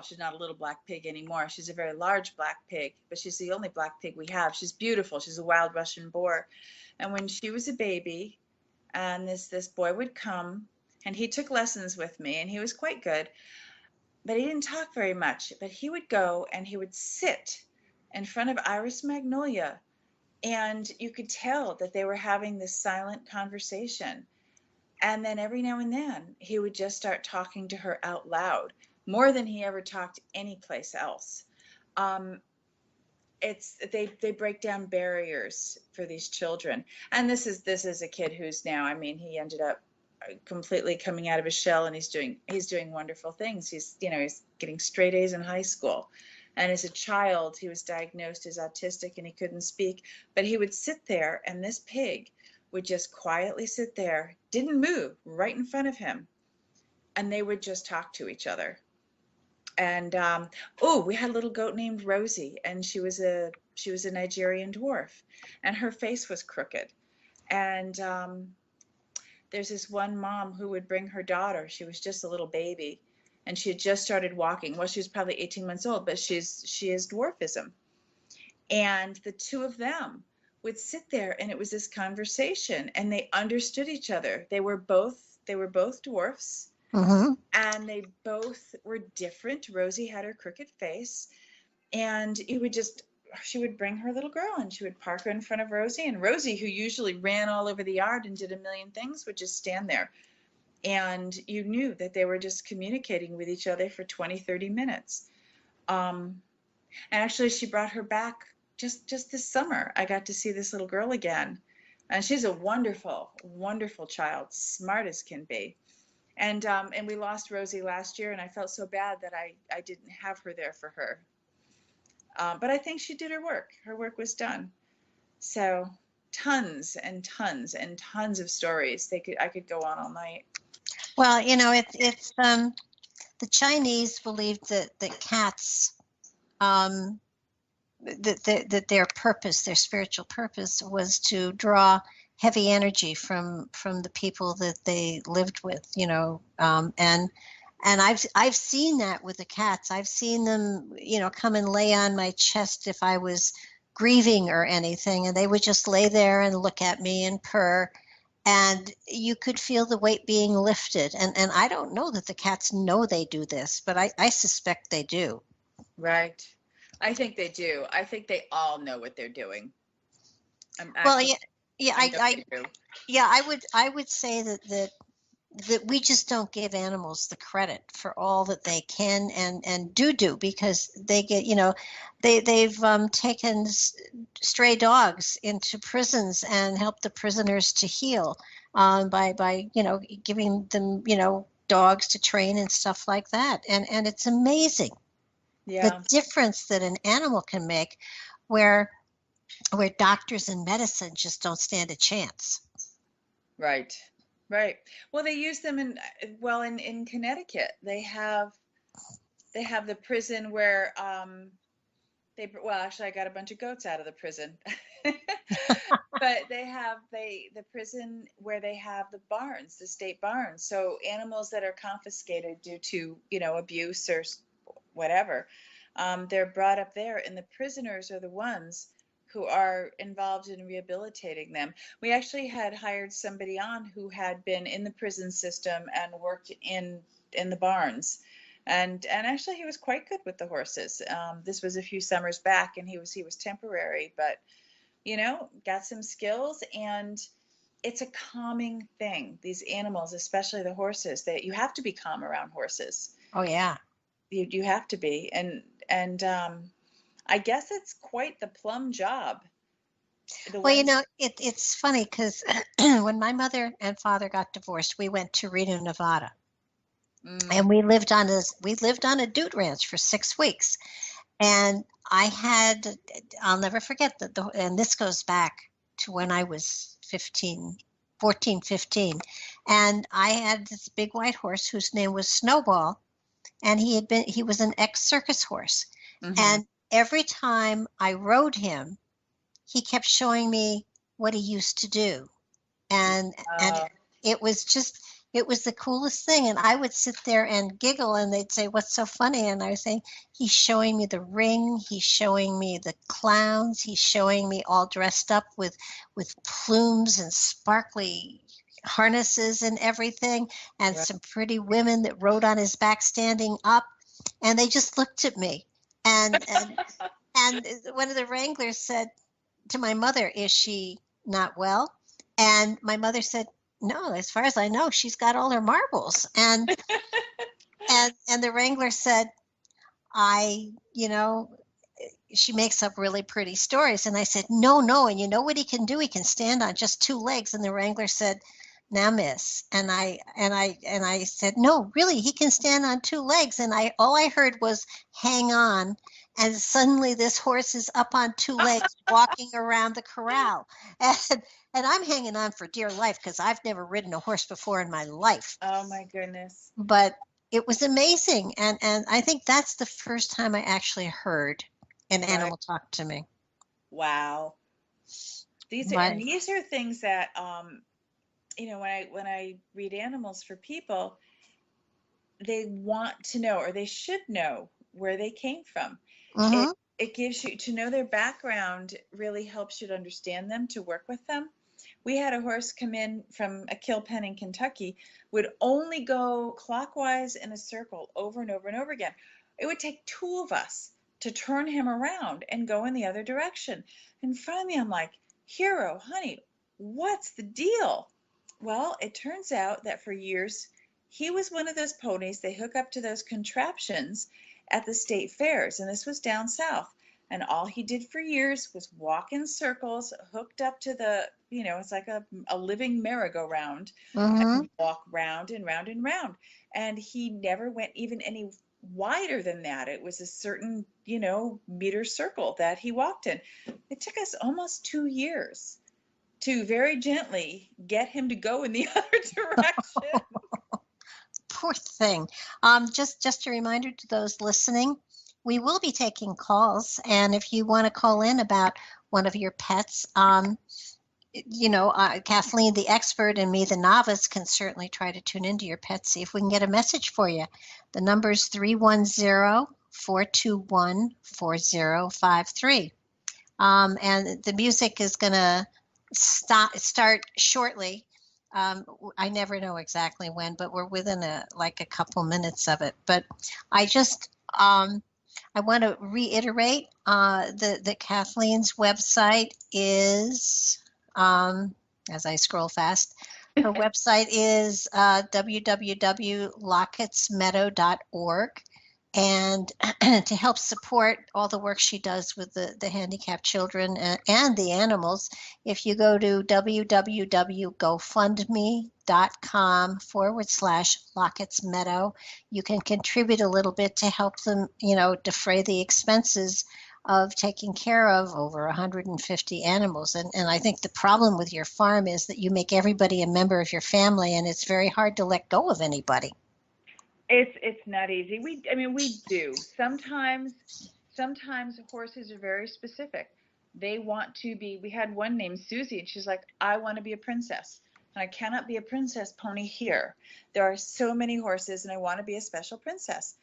she's not a little black pig anymore. She's a very large black pig, but she's the only black pig we have. She's beautiful. She's a wild Russian boar. And when she was a baby, and this boy would come, and he took lessons with me, and he was quite good, but he didn't talk very much. But he would go and he would sit in front of Iris Magnolia, and you could tell that they were having this silent conversation. And then every now and then he would just start talking to her out loud, more than he ever talked anyplace else. They break down barriers for these children. And this is a kid who's now, I mean, he ended up completely coming out of his shell, and he's doing wonderful things. He's getting straight A's in high school. And as a child, he was diagnosed as autistic and he couldn't speak, but he would sit there and this pig would just quietly sit there, didn't move, right in front of him. And they would just talk to each other. And oh, we had a little goat named Rosie, and she was a Nigerian dwarf, and her face was crooked. And there's this one mom who would bring her daughter. She was just a little baby, and she had just started walking. Well, she was probably 18 months old, but she has dwarfism. And the two of them would sit there, and it was this conversation, and they understood each other. They were both dwarfs, Mm-hmm. and they both were different. Rosie had her crooked face, and she would bring her little girl and she would park her in front of Rosie, and Rosie, who usually ran all over the yard and did a million things, would just stand there. And you knew that they were just communicating with each other for 20, 30 minutes. And actually, she brought her back just this summer. I got to see this little girl again. And she's a wonderful, wonderful child, smart as can be. And we lost Rosie last year, and I felt so bad that I didn't have her there for her. But I think she did her work. Her work was done. So tons and tons and tons of stories. I could go on all night. Well, it's the Chinese believed that cats, that their purpose, their spiritual purpose, was to draw heavy energy from the people that they lived with, and I've seen that with the cats. I've seen them, come and lay on my chest if I was grieving or anything, and they would just lay there and look at me and purr, and you could feel the weight being lifted. And I don't know that the cats know they do this, but I suspect they do. Right. I think they do. I think they all know what they're doing. Well, yeah, I would say that we just don't give animals the credit for all that they can and do, because they get, they've taken stray dogs into prisons and helped the prisoners to heal, by giving them, dogs to train and stuff like that. And it's amazing the difference that an animal can make, where doctors and medicine just don't stand a chance. Right. Right. Well, they use them in Connecticut. They have the prison where actually I got a bunch of goats out of the prison. But they have the prison where they have the barns, the state barns. So animals that are confiscated due to, abuse or whatever, they're brought up there, and the prisoners are the ones who are involved in rehabilitating them. We actually had hired somebody on who had been in the prison system and worked in the barns, and actually he was quite good with the horses. This was a few summers back, and he was temporary, but got some skills, and it's a calming thing. These animals, especially the horses, that you have to be calm around horses. Oh yeah, you have to be, and I guess it's quite the plum job. Well, it's funny because when my mother and father got divorced, we went to Reno, Nevada, and we lived on a dude ranch for 6 weeks. And I'll never forget that, and this goes back to when I was 15, and I had this big white horse whose name was Snowball, and he was an ex-circus horse. Mm-hmm. And every time I rode him, he kept showing me what he used to do. And it was the coolest thing. And I would sit there and giggle, and they'd say, "What's so funny?" And I was saying, "He's showing me the ring. He's showing me the clowns. He's showing me all dressed up with plumes and sparkly harnesses and everything, and some pretty women that rode on his back standing up." And they just looked at me. And one of the wranglers said to my mother, "Is she not well?" And my mother said, "No, as far as I know, she's got all her marbles." And and the wrangler said, she makes up really pretty stories. And I said, no. And you know what he can do? He can stand on just 2 legs. And the wrangler said, now miss. And I said, no, really, he can stand on two legs. And all I heard was hang on. And suddenly this horse is up on two legs walking around the corral. And I'm hanging on for dear life because I've never ridden a horse before in my life. Oh my goodness. But it was amazing. And I think that's the first time I actually heard an Right. animal talk to me. Wow. Right. These are things that when I read animals for people, they want to know, or they should know, where they came from. It Mm-hmm. it gives you to know their background, really helps you to understand them, to work with them. We had a horse come in from a kill pen in Kentucky, would only go clockwise in a circle over and over and over again. It would take two of us to turn him around and go in the other direction. And finally, I'm like, Hero, honey, what's the deal? Well, it turns out that for years, he was one of those ponies they hook up to those contraptions at the state fairs. And this was down south. And all he did for years was walk in circles, hooked up to it's like a living merry-go-round, Mm-hmm. and walk round and round and round. And he never went even any wider than that. It was a certain, meter circle that he walked in. It took us almost 2 years to very gently get him to go in the other direction. Poor thing. Just a reminder to those listening, we will be taking calls, and if you want to call in about one of your pets, Kathleen, the expert, and me, the novice, can certainly try to tune into your pet, see if we can get a message for you. The number is 310-421-4053. And the music is going to start shortly. I never know exactly when, but we're within a couple minutes of it. But I just I want to reiterate the Kathleen's website is as I scroll fast. Her website is www.locketsmeadow.org. And to help support all the work she does with the handicapped children and the animals, if you go to www.gofundme.com/Lockets Meadow, you can contribute a little bit to help them, defray the expenses of taking care of over 150 animals. And I think the problem with your farm is that you make everybody a member of your family, and it's very hard to let go of anybody. It's not easy. We do. Sometimes horses are very specific. They want to be. We had one named Susie, and she's like, I want to be a princess, and I cannot be a princess pony here. There are so many horses, and I want to be a special princess.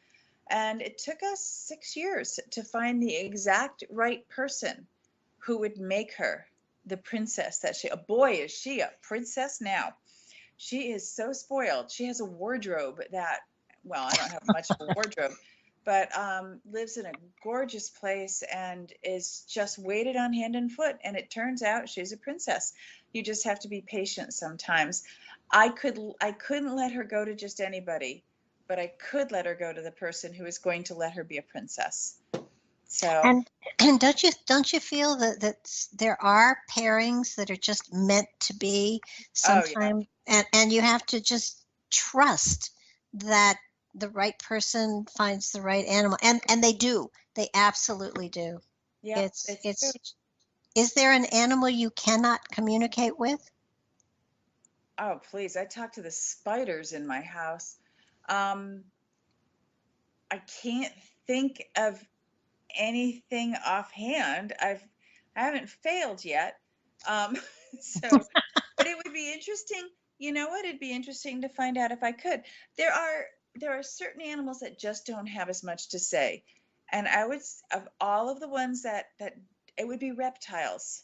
And it took us 6 years to find the exact right person who would make her the princess that she. Boy, is she a princess now. She is so spoiled. She has a wardrobe that, well, I don't have much of a wardrobe, but lives in a gorgeous place and is just waited on hand and foot. And it turns out she's a princess. You just have to be patient sometimes. I couldn't let her go to just anybody, but I could let her go to the person who is going to let her be a princess. So, And don't you feel that there are pairings that are just meant to be oh yeah, sometimes, and you have to just trust that the right person finds the right animal, and they absolutely do. yep, It's it's true. it's Is there an animal you cannot communicate with? Oh, please, I talk to the spiders in my house. Um, I can't think of anything offhand. I haven't failed yet. Um, so, but it would be interesting. You know what? It'd be interesting to find out if I could. There are certain animals that just don't have as much to say, and of all of the ones that it would be reptiles.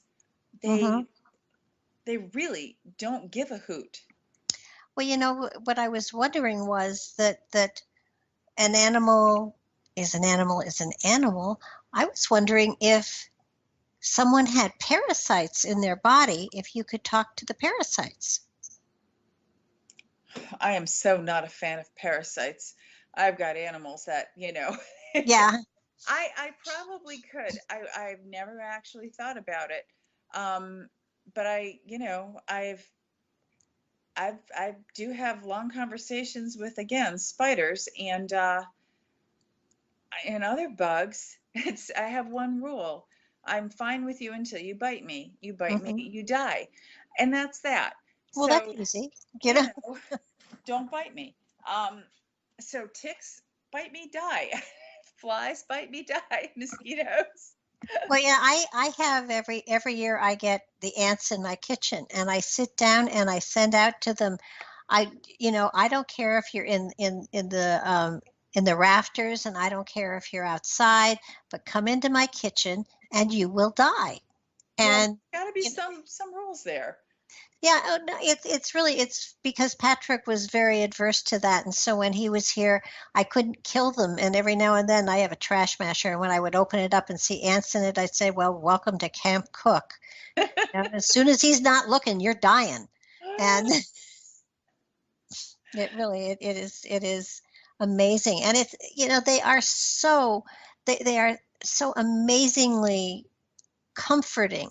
Mm-hmm. They really don't give a hoot. Well, what I was wondering was that an animal is an animal. I was wondering if someone had parasites in their body, if you could talk to the parasites. I am so not a fan of parasites. I've got animals that, Yeah. I probably could. I've never actually thought about it. But I've I do have long conversations with, again, spiders and other bugs. I have one rule. I'm fine with you until you bite me. You bite me, Hmm. you die. And that's that. Well, that's So, easy. you know, don't bite me. Um, so ticks bite me, die. Flies bite me, die. Mosquitoes. Well, yeah, I have every year I get the ants in my kitchen, and I sit down and I send out to them. I I don't care if you're in the rafters, and I don't care if you're outside, but come into my kitchen and you will die. Yeah, And got to be you know, some rules there. yeah, no, it's really it's because Patrick was very adverse to that, and so when he was here, I couldn't kill them. And every now and then, I have a trash masher, and when I would open it up and see ants in it, I'd say, "Well, welcome to Camp Cook." And as soon as he's not looking, you're dying. And it really it is amazing, and it's they are they are so amazingly comforting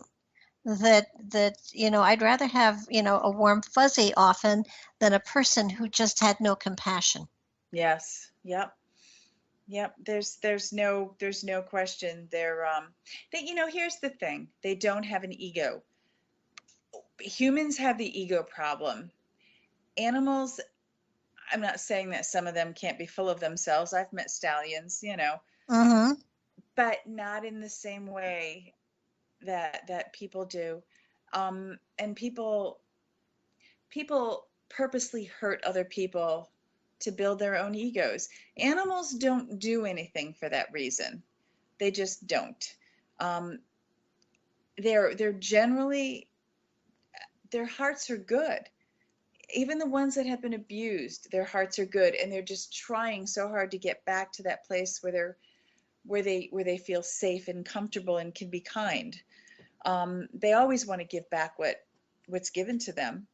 that I'd rather have a warm fuzzy often than a person who just had no compassion. Yes. Yep. Yep. There's no question. Here's the thing. They don't have an ego. Humans have the ego problem. Animals, I'm not saying that some of them can't be full of themselves. I've met stallions, Hmm. but not in the same way that people do. And people purposely hurt other people to build their own egos. Animals don't do anything for that reason. They just don't. Um, they're generally, their hearts are good. Even the ones that have been abused, their hearts are good, and they're just trying so hard to get back to that place where they feel safe and comfortable and can be kind. They always want to give back what's given to them.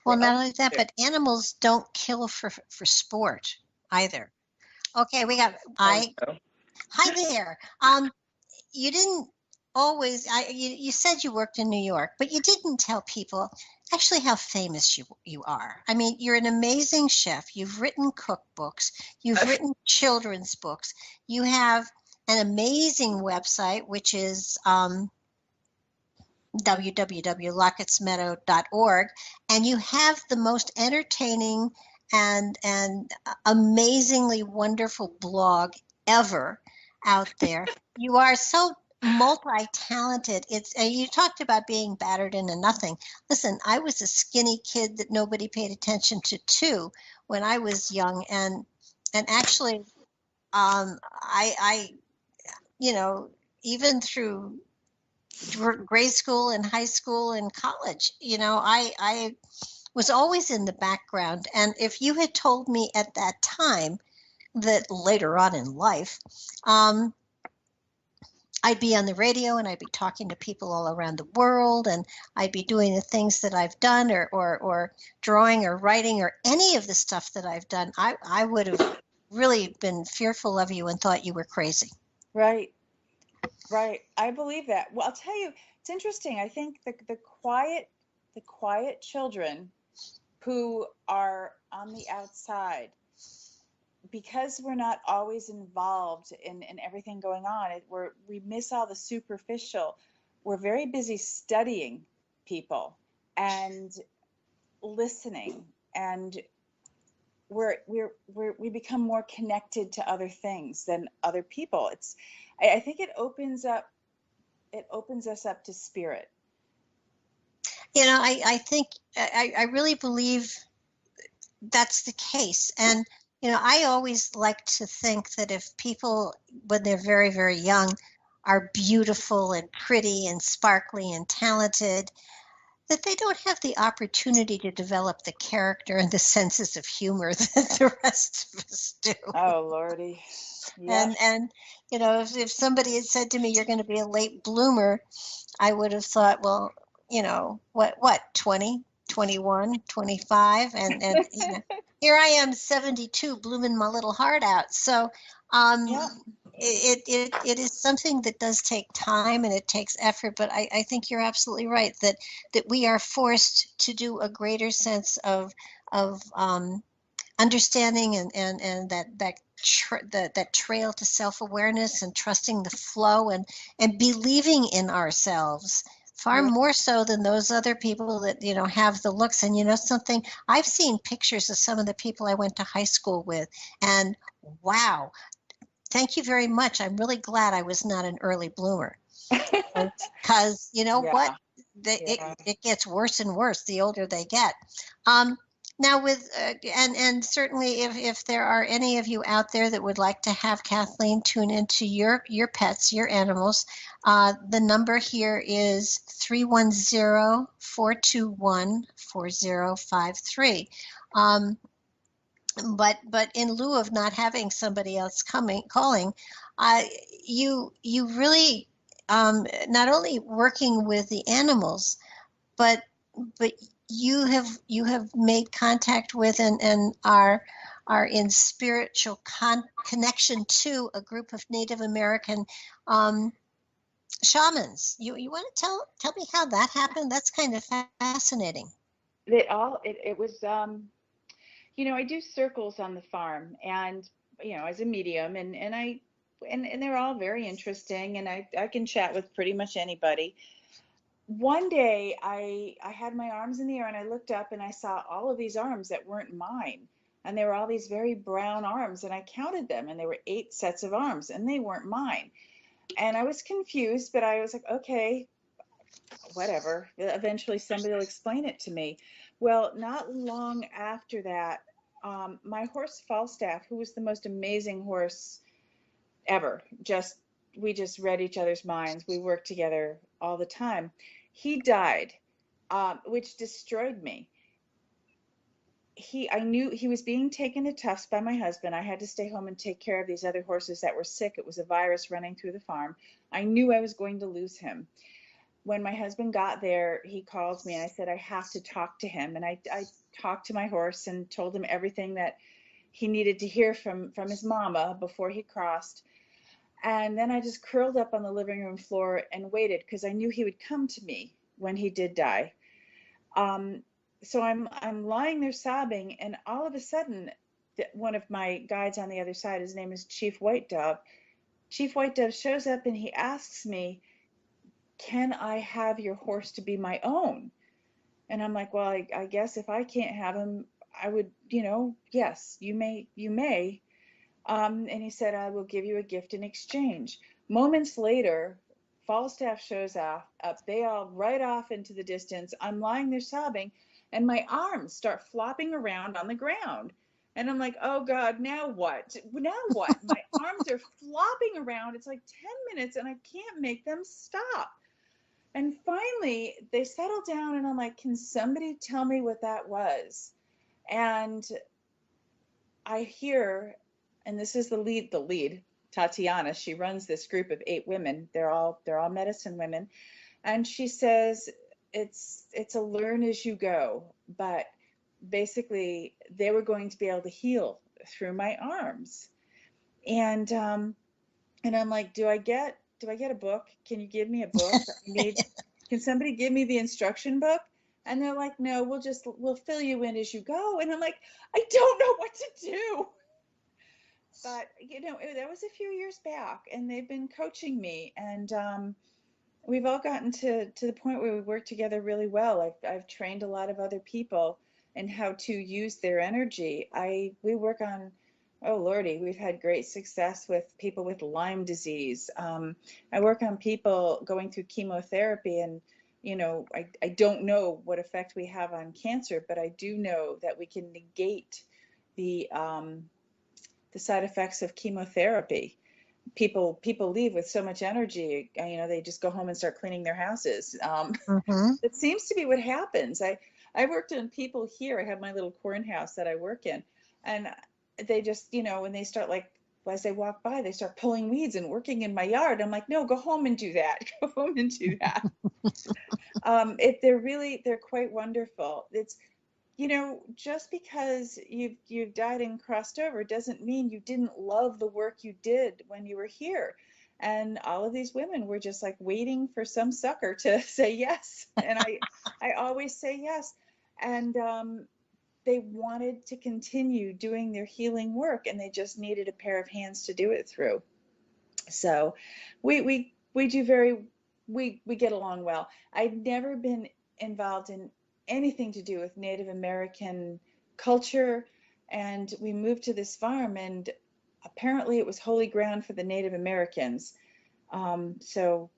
Well, They not always only that, do. but animals don't kill for sport either. Okay, we got Oh I no. hi there. You didn't always you said you worked in New York, but you didn't tell people actually how famous you are. I mean, you're an amazing chef. You've written cookbooks, you've written children's books. You have an amazing website which is www.lockettsmeadow.org, and you have the most entertaining and amazingly wonderful blog ever out there. You are so multi-talented. It's you talked about being battered into nothing. Listen, I was a skinny kid that nobody paid attention to too when I was young, and actually I you know even through grade school and high school and college. I was always in the background. And if you had told me at that time that later on in life, um, I'd be on the radio and I'd be talking to people all around the world and I'd be doing the things that I've done or drawing or writing or any of the stuff that I've done, I would have really been fearful of you and thought you were crazy. Right. Right. I believe that. Well, I'll tell you, it's interesting. I think the quiet children who are on the outside, because we're not always involved in everything going on, we miss all the superficial. We're very busy studying people and listening, and we become more connected to other things than other people. I think it opens us up to spirit. I think I really believe that's the case. And, I always like to think that if people, when they're very, very young, are beautiful and pretty and sparkly and talented, that they don't have the opportunity to develop the character and the senses of humor that the rest of us do. Oh, Lordy. Yep. And if somebody had said to me, "You're going to be a late bloomer," I would have thought, well, what, 20, 21, 25, and here I am, 72, blooming my little heart out. So, um, Yep. it is something that does take time and it takes effort, but I think you're absolutely right that we are forced to do a greater sense of understanding and that trail to self-awareness and trusting the flow and believing in ourselves far Yeah. more so than those other people that have the looks. And something, I've seen pictures of some of the people I went to high school with, and wow, thank you very much. I'm really glad I was not an early bloomer, because you know what, Yeah. it gets worse and worse the older they get. Um, Now, with and certainly, if there are any of you out there that would like to have Kathleen tune into your pets, your animals, the number here is 310-421-4053. But in lieu of not having somebody else calling, uh, you really, not only working with the animals, but but you have made contact with and are in spiritual connection to a group of Native American um, shamans. You want to tell me how that happened? That's kind of fascinating. It was, I do circles on the farm, and as a medium, and they're all very interesting, and I can chat with pretty much anybody. One day I had my arms in the air and I looked up and I saw all of these arms that weren't mine. And they were all these very brown arms, and I counted them, and there were 8 sets of arms, and they weren't mine. And I was confused, but I was like, okay, whatever. Eventually somebody will explain it to me. Well, not long after that, my horse Falstaff, who was the most amazing horse ever, we just read each other's minds. We worked together all the time. He died, which destroyed me. I knew he was being taken to Tufts by my husband. I had to stay home and take care of these other horses that were sick. It was a virus running through the farm. I knew I was going to lose him. When my husband got there, he called me and I said, I have to talk to him. And I talked to my horse and told him everything that he needed to hear from his mama before he crossed. And then I just curled up on the living room floor and waited, because I knew he would come to me when he did die. Um, so I'm lying there sobbing, and all of a sudden, one of my guides on the other side, his name is Chief White Dove. Chief White Dove shows up and he asks me, "Can I have your horse to be my own?" And I'm like, "Well, I guess if I can't have him, I would, yes, you may, you may." And he said, "I will give you a gift in exchange." Moments later, Falstaff shows up. They all ride off into the distance. I'm lying there sobbing, and my arms start flopping around on the ground. And I'm like, oh God, now what? Now what? My arms are flopping around. It's like 10 minutes, and I can't make them stop. And finally, they settle down, and I'm like, can somebody tell me what that was? And I hear, and this is the lead, Tatiana. She runs this group of 8 women. They're all medicine women, and she says it's a learn as you go. But basically, they were going to be able to heal through my arms, and I'm like, do I get a book? Can you give me a book? Can somebody give me the instruction book? And they're like, no, we'll fill you in as you go. And I'm like, I don't know what to do. But that was a few years back, and they've been coaching me, and we've all gotten to the point where we work together really well. I've trained a lot of other people in how to use their energy. We work on, oh Lordy, we've had great success with people with Lyme disease. I work on people going through chemotherapy, and I don't know what effect we have on cancer, but I do know that we can negate the side effects of chemotherapy. People leave with so much energy, they just go home and start cleaning their houses. Mm-hmm. That seems to be what happens. I worked on people here. I have my little corn house that I work in, and they just, when they start, like, as they walk by, they start pulling weeds and working in my yard. I'm like, no, go home and do that. Go home and do that. They're quite wonderful. It's, you know, just because you've died and crossed over doesn't mean you didn't love the work you did when you were here. And all of these women were just like waiting for some sucker to say yes. And I always say yes. And they wanted to continue doing their healing work, and they just needed a pair of hands to do it through. So we do very we get along well. I'd never been involved in anything to do with Native American culture, and we moved to this farm, and apparently it was holy ground for the Native Americans. So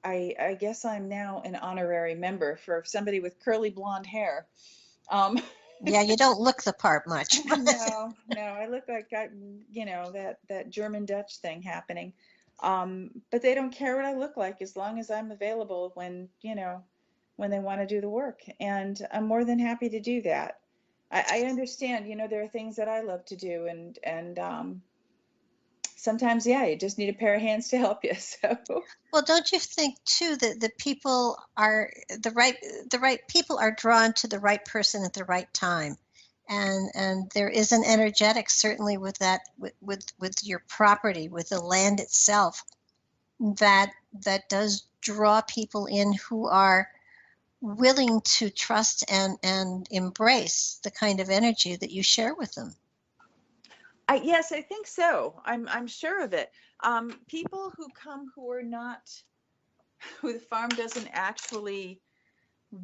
I guess I'm now an honorary member for somebody with curly blonde hair. Um, Yeah, you don't look the part much. no, no, I look like you know, that German Dutch thing happening. But they don't care what I look like as long as I'm available when, you know, when they want to do the work. And I'm more than happy to do that. I understand, you know, there are things that I love to do, and sometimes, yeah, you just need a pair of hands to help you. So Well, don't you think too that the people are the right people are drawn to the right person at the right time, and there is an energetic certainly with that with your property, with the land itself, that that does draw people in who are willing to trust and embrace the kind of energy that you share with them. yes, I think so. I'm sure of it. People who come who are not, who the farm doesn't actually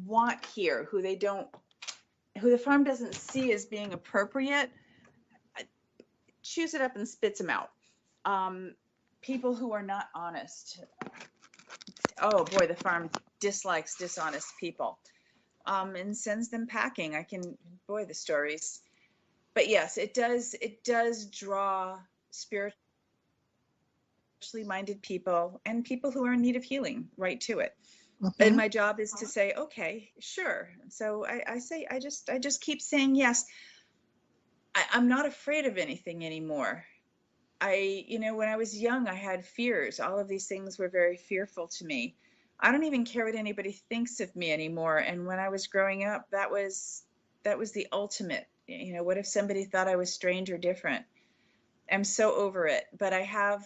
want here, who they don't, who the farm doesn't see as being appropriate, chews it up and spits them out. People who are not honest. Oh boy, the farm dislikes dishonest people, and sends them packing. I can, boy, the stories. But yes, it does. It does draw spiritually minded people and people who are in need of healing right to it. And Hmm. my job is to say, okay, sure. So I say, I just keep saying yes. I'm not afraid of anything anymore. You know, when I was young, I had fears. All of these things were very fearful to me. I don't even care what anybody thinks of me anymore. And when I was growing up, that was the ultimate. You know, what if somebody thought I was strange or different? I'm so over it. But I have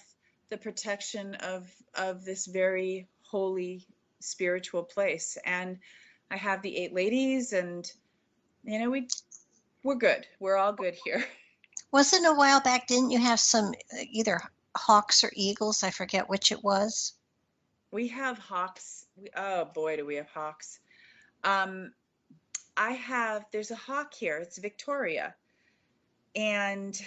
the protection of this very holy spiritual place, and I have the eight ladies, and you know, we're good. We're all good here. Wasn't a while back, didn't you have some either hawks or eagles? I forget which it was. We have hawks. Oh boy, do we have hawks. Um, there's a hawk here. It's Victoria. And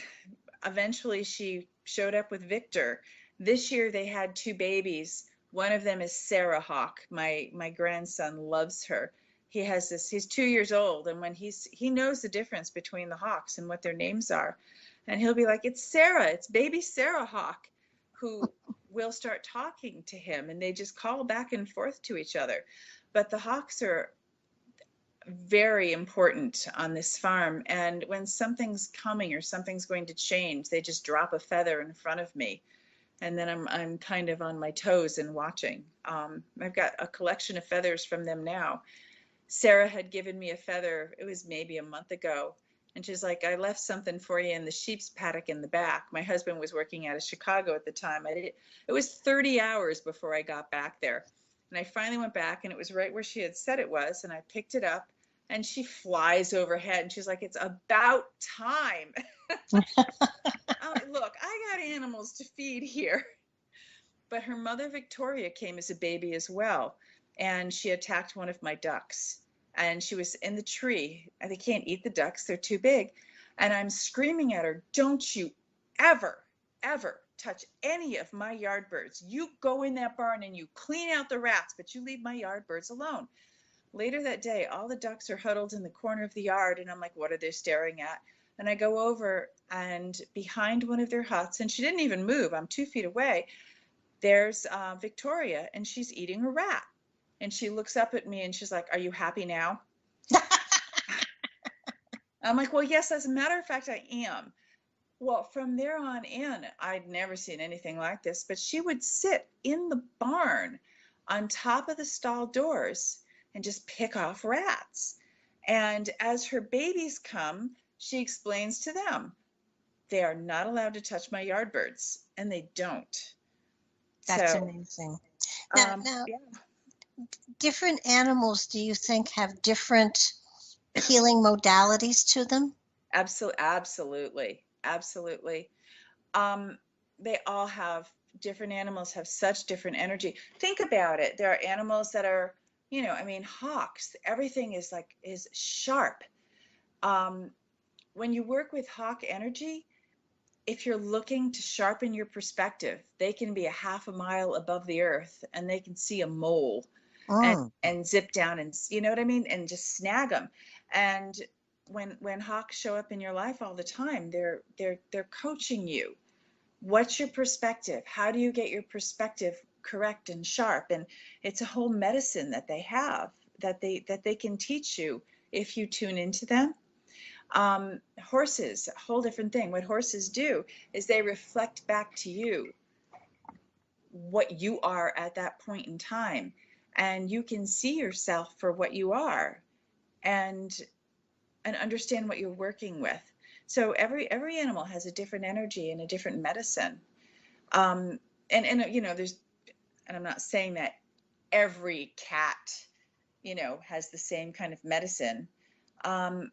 eventually she showed up with Victor. This year they had two babies. One of them is Sarah Hawk. My grandson loves her. He's 2 years old, and when he knows the difference between the hawks and what their names are. And he'll be like, it's Sarah, it's baby Sarah Hawk, who will start talking to him, and they just call back and forth to each other. But the hawks are very important on this farm. And when something's coming or something's going to change, they just drop a feather in front of me. And then I'm kind of on my toes and watching. I've got a collection of feathers from them now. Sarah had given me a feather, it was maybe a month ago. And she's like, I left something for you in the sheep's paddock in the back. My husband was working out of Chicago at the time. It was 30 hours before I got back there. And I finally went back, and it was right where she had said it was. And I picked it up, and she flies overhead, and she's like, it's about time. Look, I got animals to feed here. But her mother, Victoria, came as a baby as well. And she attacked one of my ducks. And she was in the tree. And they can't eat the ducks, they're too big. And I'm screaming at her, don't you ever, ever touch any of my yard birds. You go in that barn and you clean out the rats, but you leave my yard birds alone. Later that day, all the ducks are huddled in the corner of the yard, and I'm like, what are they staring at? And I go over, and behind one of their huts, and she didn't even move, I'm 2 feet away, there's Victoria, and she's eating a rat. And she looks up at me and she's like, are you happy now? I'm like, well, yes, as a matter of fact, I am. Well, from there on in, I'd never seen anything like this, but she would sit in the barn on top of the stall doors and just pick off rats. And as her babies come, she explains to them, they are not allowed to touch my yard birds, and they don't. That's So, amazing. Now, yeah, different animals, do you think have different healing modalities to them? absolutely, absolutely. Um, they all have different animals have such different energy. Think about it. There are animals that are, I mean, hawks. Everything is sharp. Um, when you work with hawk energy, if you're looking to sharpen your perspective, they can be a half a mile above the earth and they can see a mole and Mm. zip down and you know what I mean, and just snag them. And when hawks show up in your life all the time, they're coaching you. What's your perspective? How do you get your perspective correct and sharp? And it's a whole medicine that they have that they can teach you if you tune into them. Horses, a whole different thing. What horses do is they reflect back to you what you are at that point in time, and you can see yourself for what you are, and understand what you're working with. So every animal has a different energy and a different medicine. Um, and there's, and I'm not saying that every cat, has the same kind of medicine. Um,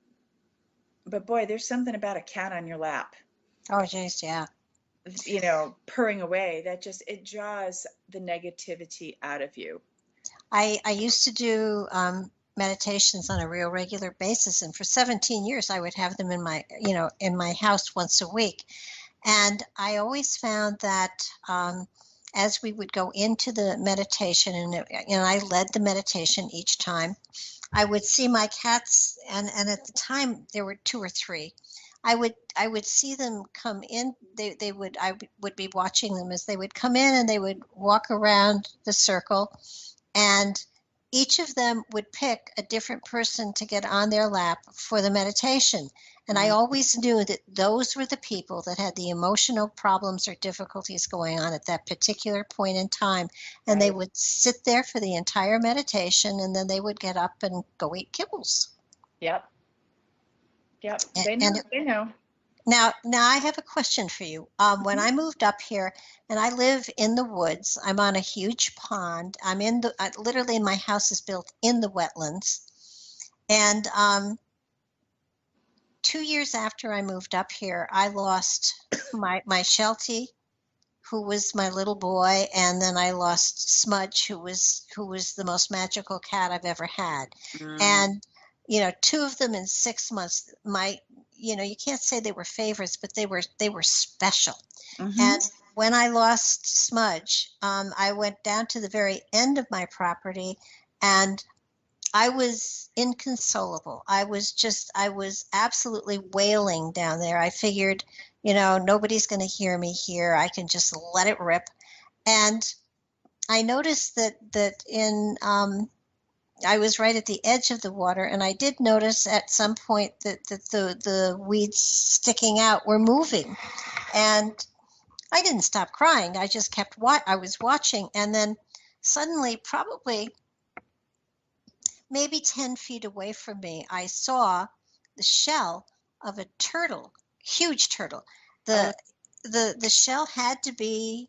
but boy, there's something about a cat on your lap, Oh, geez, yeah. purring away, that just, it draws the negativity out of you. I used to do meditations on a real regular basis, and for 17 years I would have them in my house once a week. And I always found that as we would go into the meditation, and I led the meditation each time, I would see my cats, and at the time there were two or three. I would see them come in. I would be watching them as they would come in, and they would walk around the circle, and each of them would pick a different person to get on their lap for the meditation. And I Mm, always knew that those were the people that had the emotional problems or difficulties going on at that particular point in time. And they right. would sit there for the entire meditation, and then they would get up and go eat kibbles. Yep. Yep. And, They and know. They know. now I have a question for you. When I moved up here, and I live in the woods, I'm on a huge pond. Literally my house is built in the wetlands. And 2 years after I moved up here, I lost my Sheltie, who was my little boy, and then I lost Smudge, who was the most magical cat I've ever had. Mm, And two of them in 6 months. You can't say they were favorites, but they were special. mm-hmm. And when I lost Smudge, I went down to the very end of my property, and I was inconsolable. I was absolutely wailing down there. I figured, nobody's going to hear me here. I can just let it rip. And I noticed I was right at the edge of the water, and I did notice at some point that the weeds sticking out were moving. And I didn't stop crying. I just I was watching, and then suddenly, probably maybe 10 feet away from me, I saw the shell of a turtle, huge turtle. Oh, The shell had to be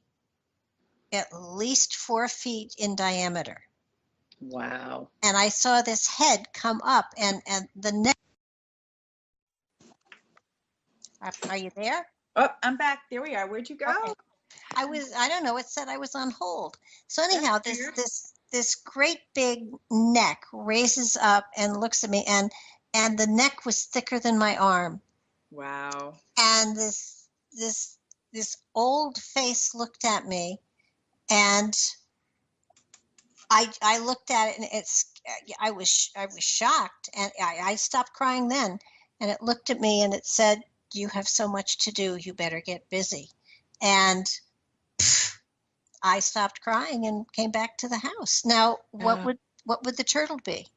at least 4 feet in diameter. wow. And I saw this head come up, and the neck. Are you there? Oh, I'm back. There we are. Where'd you Okay. go? I don't know, it said I was on hold. So That's anyhow, this weird. this this great big neck raises up and looks at me, and the neck was thicker than my arm. Wow. And this old face looked at me, and I looked at it, and I was shocked, and I stopped crying then, and it looked at me and it said, "You have so much to do, you better get busy." And I stopped crying and came back to the house. Now, what Uh, would the turtle be?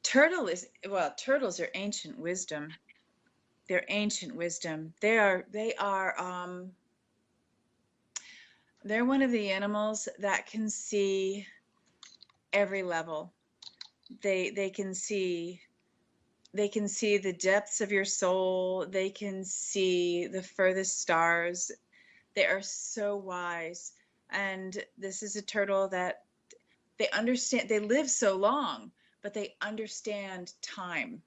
turtles are ancient wisdom. They're ancient wisdom. They're one of the animals that can see every level. They can see They can see the depths of your soul. They can see the furthest stars. They are so wise. And this is a turtle that they understand. They live so long, but they understand time.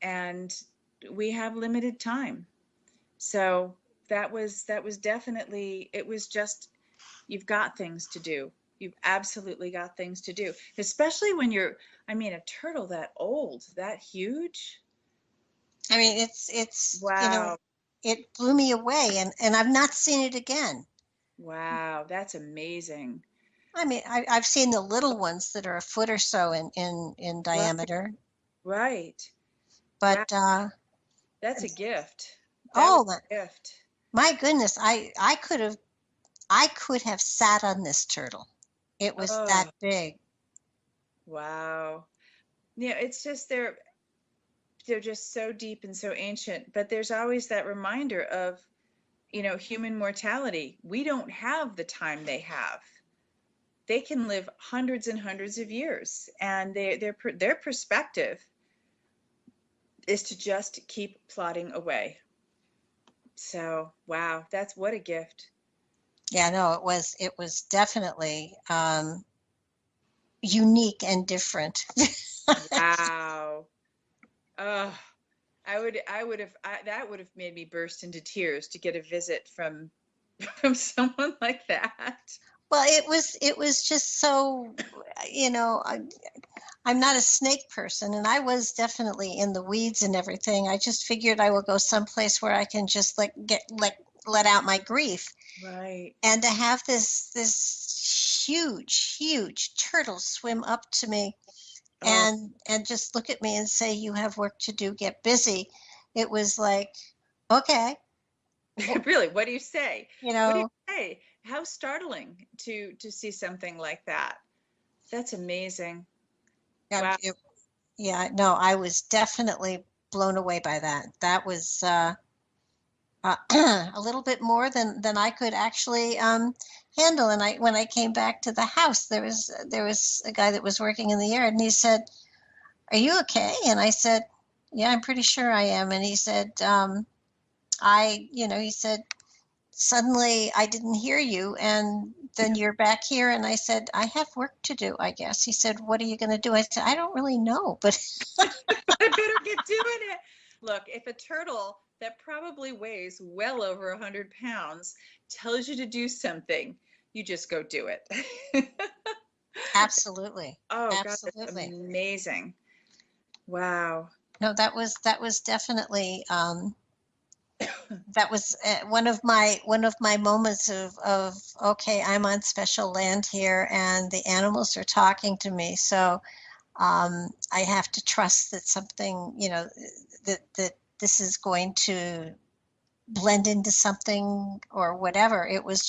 And we have limited time. So that was definitely, it was just, you've got things to do. You've absolutely got things to do, especially when you're, I mean, a turtle that old, that huge. I mean, it's Wow. it blew me away, and I've not seen it again. Wow, that's amazing. I mean, I've seen the little ones that are a foot or so in Right, diameter, right. Wow, but that's a gift. That was oh a gift. my goodness, I could have sat on this turtle. It was that Oh, big. wow. Yeah, it's just they're just so deep and so ancient, but there's always that reminder of, human mortality. We don't have the time they have. They can live hundreds and hundreds of years, and their perspective is to just keep plodding away. So, wow, that's what a gift. Yeah, no, it was definitely unique and different. Wow. Oh, that would have made me burst into tears to get a visit from from someone like that. Well, it was just so, you know, I'm not a snake person, and I was definitely in the weeds and everything. I just figured I will go someplace where I can just let out my grief. Right. And to have this huge turtle swim up to me Oh, and just look at me and say, "You have work to do, get busy." It was like, okay, really, what do you say? you What do you know, say? How startling to see something like that. That's amazing. yeah, Wow. yeah, no, I was definitely blown away by that. That was a little bit more than I could actually handle. And when I came back to the house, there was a guy that was working in the yard, and he said, "Are you okay?" And I said, "Yeah, I'm pretty sure I am." And he said, he said, "Suddenly I didn't hear you, and then you're back here." And I said, "I have work to do, I guess." He said, "What are you going to do?" I said, "I don't really know, but." I better get doing it. Look, if a turtle that probably weighs well over 100 pounds tells you to do something, you just go do it. Absolutely. Oh God, that's Absolutely. amazing. Wow. No, that was definitely that was one of my moments of okay, I'm on special land here, and the animals are talking to me, so I have to trust that something, that this is going to blend into something or whatever. I was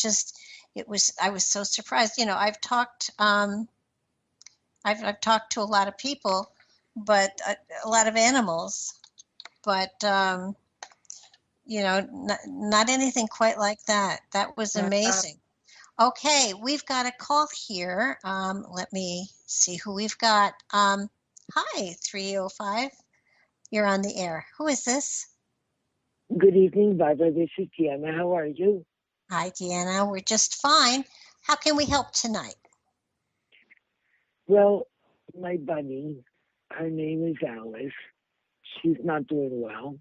so surprised. I've talked to a lot of people, but a lot of animals, but not anything quite like that. That was Wow. amazing. Okay, we've got a call here. Let me see who we've got. Hi, 305. You're on the air. Who is this? Good evening, Barbara. This is Deanna. How are you? Hi, Deanna. We're just fine. How can we help tonight? Well, my bunny, her name is Alice. She's not doing well.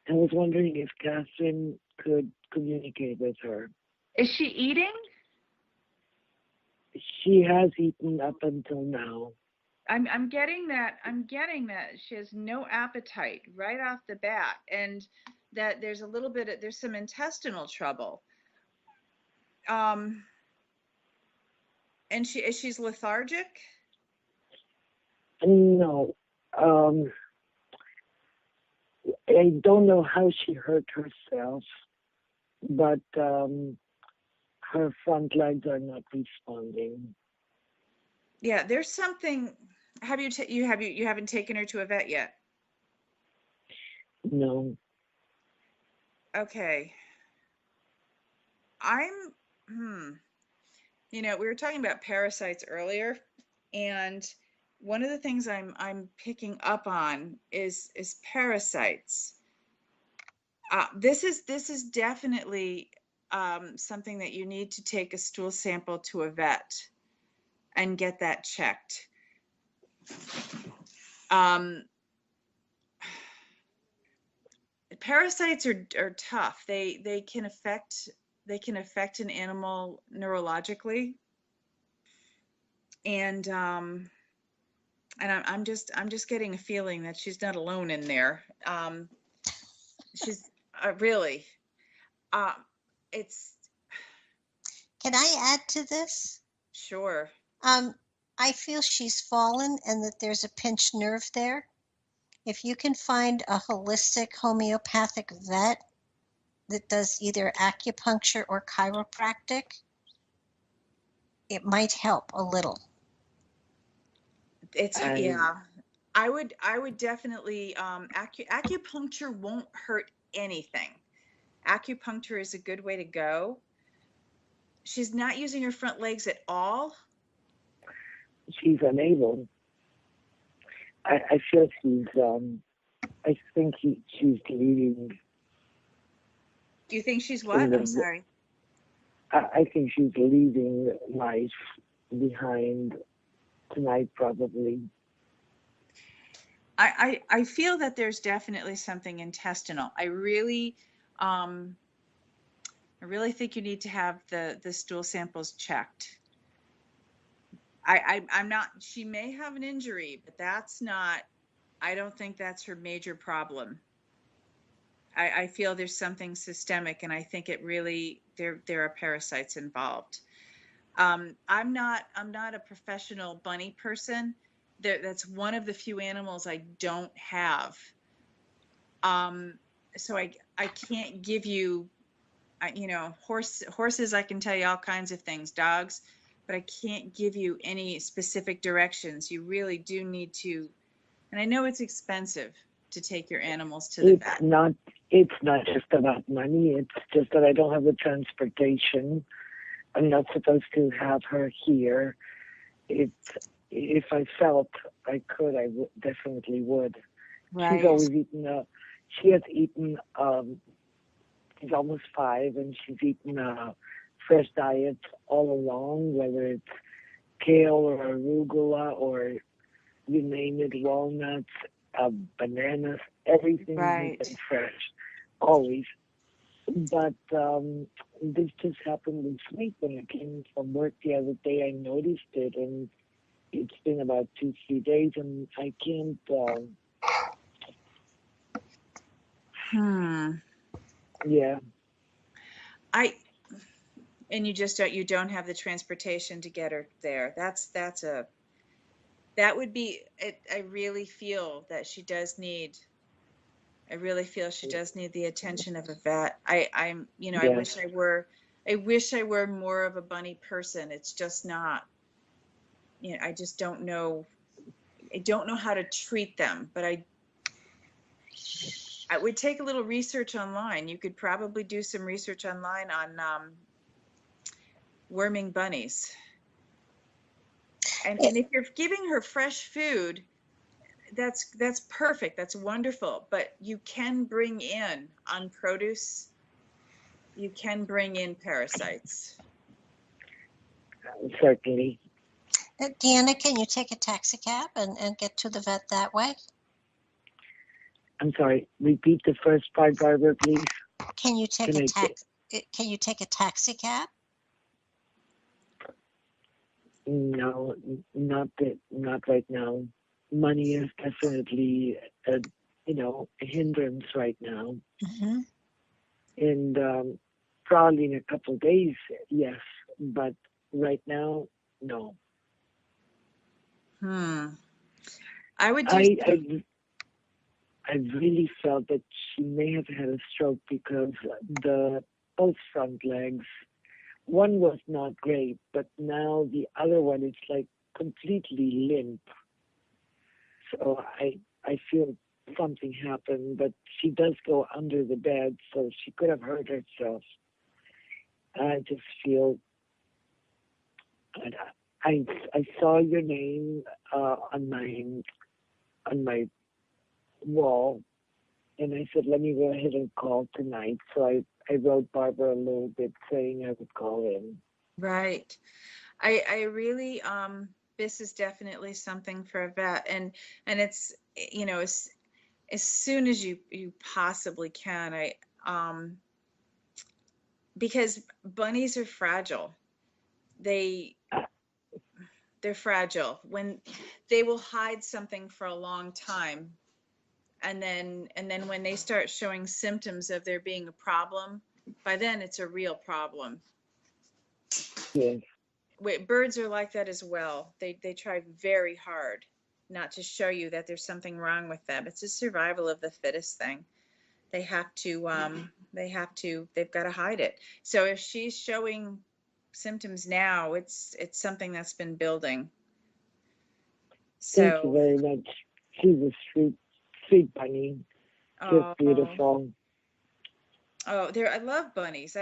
I was wondering if Catherine could communicate with her. Is she eating? She has eaten up until now. I'm getting that. I'm getting that she has no appetite right off the bat, and that there's a little bit of, there's some intestinal trouble. Um, and she's lethargic. No, um, I don't know how she hurt herself, but her front legs are not responding. Yeah, there's something. Have you you haven't taken her to a vet yet? No. Okay. I'm hmm. We were talking about parasites earlier, and one of the things I'm picking up on is parasites. This is definitely something that you need to take a stool sample to a vet and get that checked. Parasites are tough. They can affect an animal neurologically, and I'm just getting a feeling that she's not alone in there. She's really it's Can I add to this? sure. I feel she's fallen and that there's a pinched nerve there. If you can find a holistic homeopathic vet that does either acupuncture or chiropractic, it might help a little. It's yeah. I would definitely acupuncture won't hurt anything. Acupuncture is a good way to go. She's not using her front legs at all. She's unable. I feel she's. I think she's leading. Do you think she's what? I'm sorry. I think she's leaving life behind tonight, probably. I feel that there's definitely something intestinal. I really think you need to have the stool samples checked. I'm not, she may have an injury, but that's not, I don't think that's her major problem. I feel there's something systemic, and I think it really, there are parasites involved. I'm not a professional bunny person. That's one of the few animals I don't have. So I can't give you, horses, I can tell you all kinds of things, dogs, but I can't give you any specific directions. You really do need to, and I know it's expensive to take your animals to the vet. It's not just about money. It's just that I don't have the transportation. I'm not supposed to have her here. If I felt I could, I definitely would. Right. She's always eaten. She has eaten. She's almost 5, and she's eaten fresh diets all along, whether it's kale or arugula or you name it, walnuts, bananas, everything Right. is fresh, always. But this just happened this week when I came from work the other day. I noticed it, and it's been about 2-3 days, and I can't. Yeah. And you don't have the transportation to get her there. That would be it. I really feel she does need the attention of a vet. I wish I were more of a bunny person. It's just not, I just don't know. I don't know how to treat them, but I would take a little research online. You could probably do some research online on worming bunnies. And if you're giving her fresh food, that's perfect. That's wonderful. But you can bring in, on produce, you can bring in parasites. Certainly. Deanna, can you take a taxi cab and get to the vet that way? I'm sorry. Repeat the first part, Barbara, please. Can you take a taxi cab? No, not right now. Money is definitely a hindrance right now. Mm-hmm. And probably in a couple of days, yes, but right now, no. I would just. I really felt that she may have had a stroke because both front legs, one was not great, but now the other one is like completely limp. So I feel something happened, but she does go under the bed, so she could have hurt herself. I just feel I saw your name on my wall, and I said, let me go ahead and call tonight. So I wrote Barbara a little bit saying I would call in. Right. I really, this is definitely something for a vet, and it's, you know, as soon as you possibly can, because bunnies are fragile. They're fragile. When they will hide something for a long time, and then when they start showing symptoms of there being a problem, by then it's a real problem. Yes. Birds are like that as well. They try very hard not to show you that there's something wrong with them. It's a survival of the fittest thing. They've got to hide it. So if she's showing symptoms now, it's something that's been building. Thank you very much. She's a sweet bunny. Just beautiful. Oh, I love bunnies.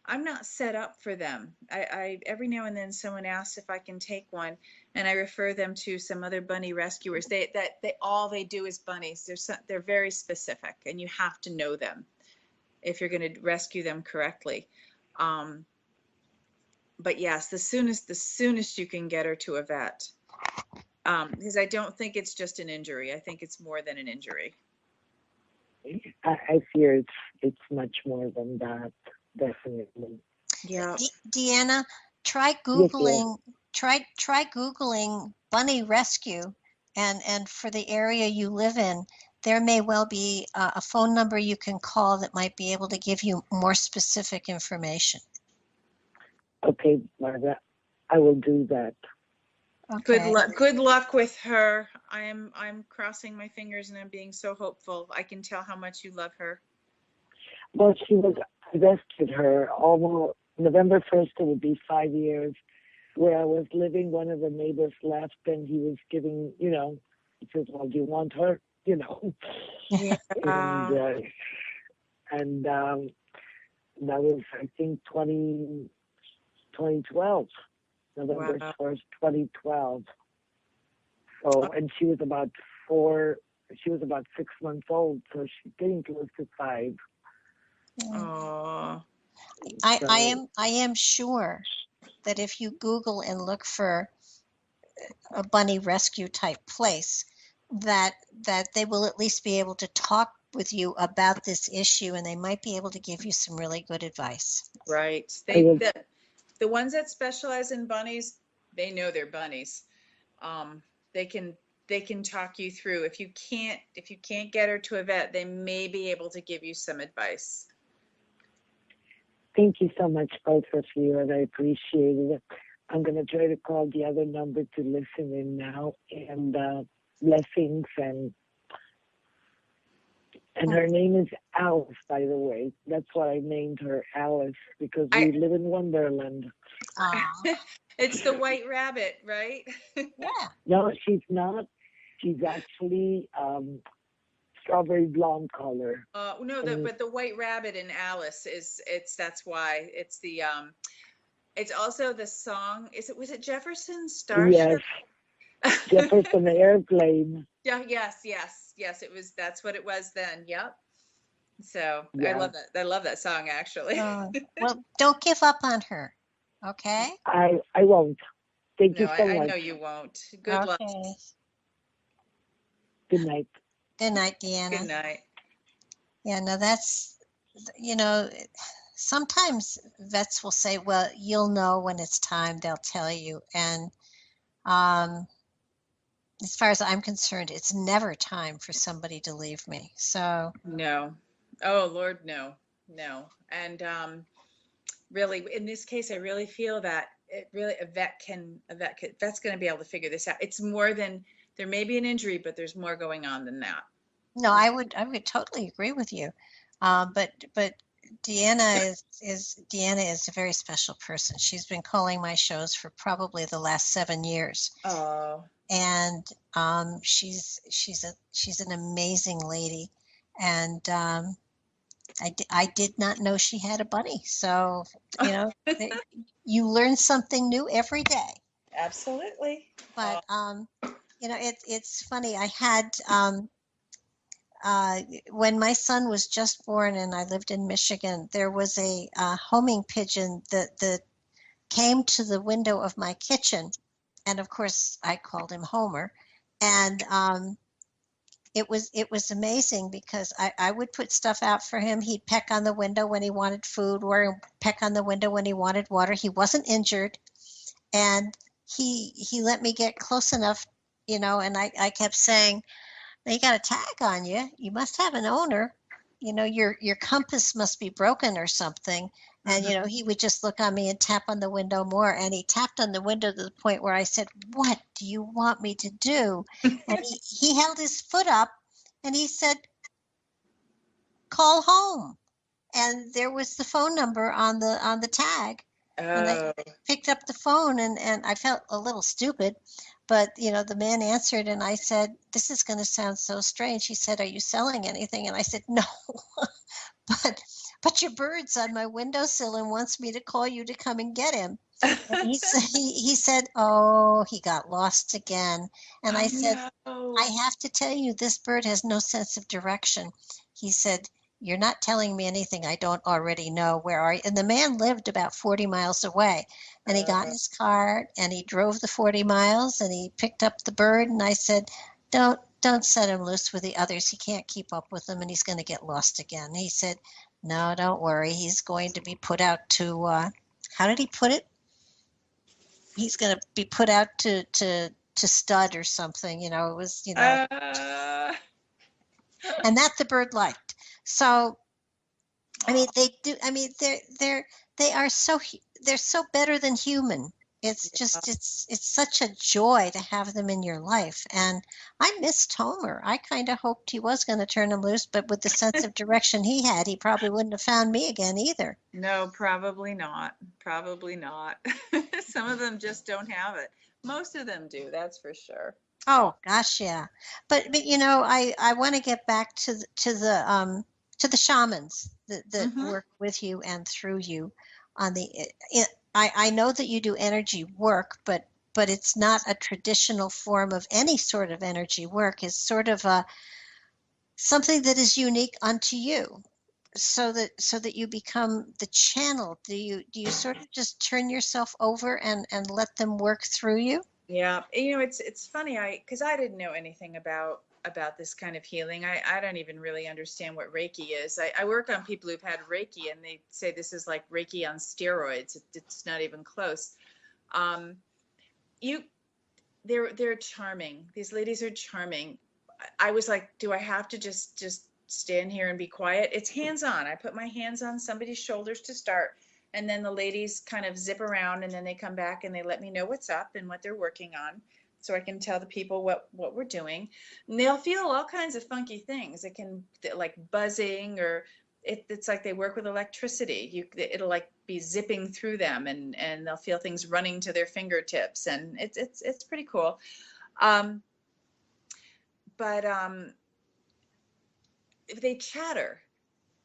I'm not set up for them. I every now and then someone asks if I can take one, and I refer them to some other bunny rescuers. They all they do is bunnies. They're very specific, and you have to know them if you're going to rescue them correctly. But yes, the soonest you can get her to a vet, because I don't think it's just an injury. I think it's more than an injury. I fear it's much more than that, definitely. Yeah. Deanna, try Googling. Yes. Try Googling bunny rescue, and for the area you live in, there may well be a phone number you can call that might be able to give you more specific information. Okay, Margaret, I will do that. Okay. Good luck with her. I'm crossing my fingers and I'm being so hopeful. I can tell how much you love her. Well, I rescued her almost November 1st. It would be 5 years. Where I was living, one of the neighbors left, and he was giving, he says, well, do you want her? Yeah. and that was, I think, 2012. November 1st, 2012. So, and she was about 6 months old, so she's getting close to 5. Oh. I am sure that if you Google and look for a bunny rescue type place, that they will at least be able to talk with you about this issue, and they might be able to give you some really good advice. Right. The ones that specialize in bunnies, they know they're bunnies. They can talk you through. If you can't get her to a vet, they may be able to give you some advice. Thank you so much, both of you, and I appreciate it. I'm going to try to call the other number to listen in now, and blessings, and her name is Alice, by the way. That's why I named her Alice, because we live in Wonderland. It's the white rabbit, right? Yeah. No, she's not. She's actually strawberry blonde color. No, but the white rabbit in Alice that's why it's the it's also the song. Was it Jefferson Starship? Yes, Jefferson Airplane. Yeah, yes. It was. That's what it was then. Yep. So yeah. I love that. I love that song actually. Well, don't give up on her. Okay. I won't. Thank you so much. I know you won't. Good luck. Good night. Good night, Deanna. Good night. Yeah, no, that's, sometimes vets will say, well, you'll know when it's time, they'll tell you. And as far as I'm concerned, it's never time for somebody to leave me. So. No. Oh, Lord, no. And really, in this case, I really feel that a vet's going to be able to figure this out. It's more than, there may be an injury, but there's more going on than that. No, I would totally agree with you. But Deanna is a very special person. She's been calling my shows for probably the last 7 years. Oh. And she's an amazing lady. And I did not know she had a bunny. So, you learn something new every day. Absolutely. But it's funny. I had when my son was just born and I lived in Michigan, there was a homing pigeon that came to the window of my kitchen, and of course I called him Homer, and it was amazing because I would put stuff out for him. He'd peck on the window when he wanted food, or peck on the window when he wanted water. He wasn't injured, and he let me get close enough, and I kept saying, "They got a tag on you. You must have an owner. Your compass must be broken or something." And he would just look on me and tap on the window more. And he tapped on the window to the point where I said, "What do you want me to do?" And he held his foot up and he said, "Call home." And there was the phone number on the tag. And I Oh. picked up the phone and I felt a little stupid, but the man answered and I said, "This is going to sound so strange." He said, "Are you selling anything?" And I said, "No, but your bird's on my windowsill and wants me to call you to come and get him." And he said, "Oh, he got lost again." And I said, "I No. have to tell you, this bird has no sense of direction." He said, "You're not telling me anything I don't already know. Where are you?" And the man lived about 40 miles away. And he got in his car and he drove the 40 miles and he picked up the bird. And I said, don't set him loose with the others. He can't keep up with them and he's going to get lost again. He said, "No, don't worry. He's going to be put out to, how did he put it? He's going to be put out to stud or something." It was, Uh, and that the bird liked. So, I mean, they do. I mean, they're so better than human. It's just it's such a joy to have them in your life. And I missed Homer. I kind of hoped he was going to turn him loose, but with the sense of direction he had, he probably wouldn't have found me again either. no, probably not. Probably not. Some of them just don't have it. Most of them do, that's for sure. Oh gosh, yeah. But I want to get back to the shamans that Hmm. work with you and through you on the I know that you do energy work, but it's not a traditional form of any sort of energy work. It's sort of a something that is unique unto you. So that you become the channel. Do you sort of just turn yourself over and let them work through you? Yeah, it's funny. Because I didn't know anything about this kind of healing. I don't even really understand what Reiki is. I work on people who've had Reiki, and they say this is like Reiki on steroids. It's not even close. Um, you, they're charming. These ladies are charming. I was like, do I have to just stand here and be quiet? It's hands on. I put my hands on somebody's shoulders to start, and then the ladies kind of zip around, and then they come back and they let me know what's up and what they're working on, so I can tell the people what we're doing. And they'll feel all kinds of funky things. It can, like buzzing, or it's like they work with electricity. It'll like be zipping through them, and they'll feel things running to their fingertips, and it's pretty cool. Um, but if they chatter,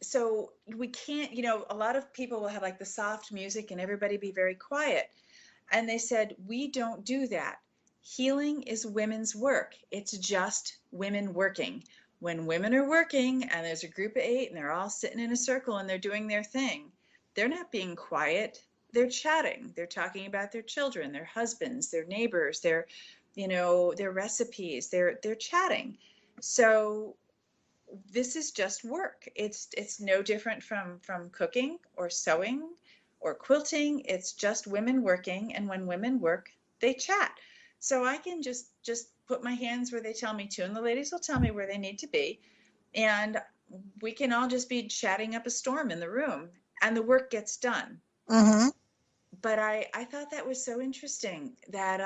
so we can't, a lot of people will have like the soft music and everybody be very quiet. And they said, we don't do that. Healing is women's work. It's just women working. When women are working and there's a group of 8 and they're all sitting in a circle and they're doing their thing, they're not being quiet. They're chatting. They're talking about their children, their husbands, their neighbors, their recipes. They're chatting. So this is just work. It's no different from cooking or sewing or quilting. It's just women working, and when women work, they chat. So I can just put my hands where they tell me to, and the ladies will tell me where they need to be, and we can all just be chatting up a storm in the room, and the work gets done. Mm-hmm. But I thought that was so interesting that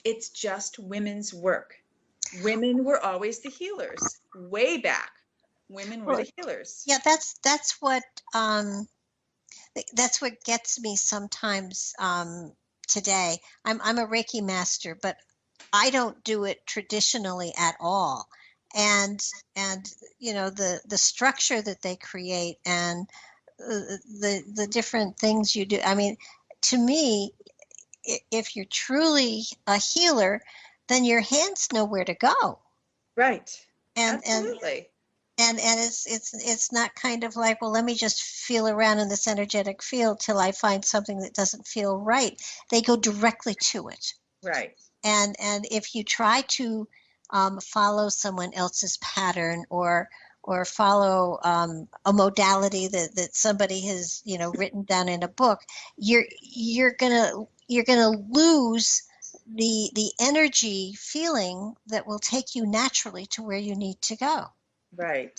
it's just women's work. Women were always the healers. Way back, women were Well, the healers. yeah, that's what gets me sometimes today. I'm a Reiki master, but I don't do it traditionally at all. And the structure that they create and the different things you do. I mean, to me, if you're truly a healer, then your hands know where to go. Right. And Absolutely. and it's not kind of like, well, let me just feel around in this energetic field till I find something that doesn't feel right. They go directly to it. Right. And if you try to follow someone else's pattern or follow a modality that somebody has written down in a book, you're gonna lose the energy feeling that will take you naturally to where you need to go. Right.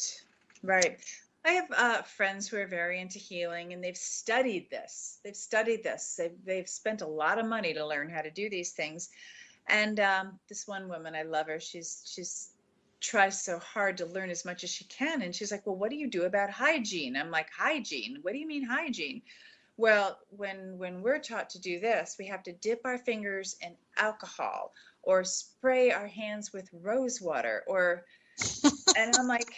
Right. I have friends who are very into healing, and they've studied this. They've studied this. They've spent a lot of money to learn how to do these things. And this one woman, I love her. She's tries so hard to learn as much as she can. And she's like, well, what do you do about hygiene? I'm like, hygiene? What do you mean hygiene? Well, when we're taught to do this, we have to dip our fingers in alcohol or spray our hands with rose water and I'm like,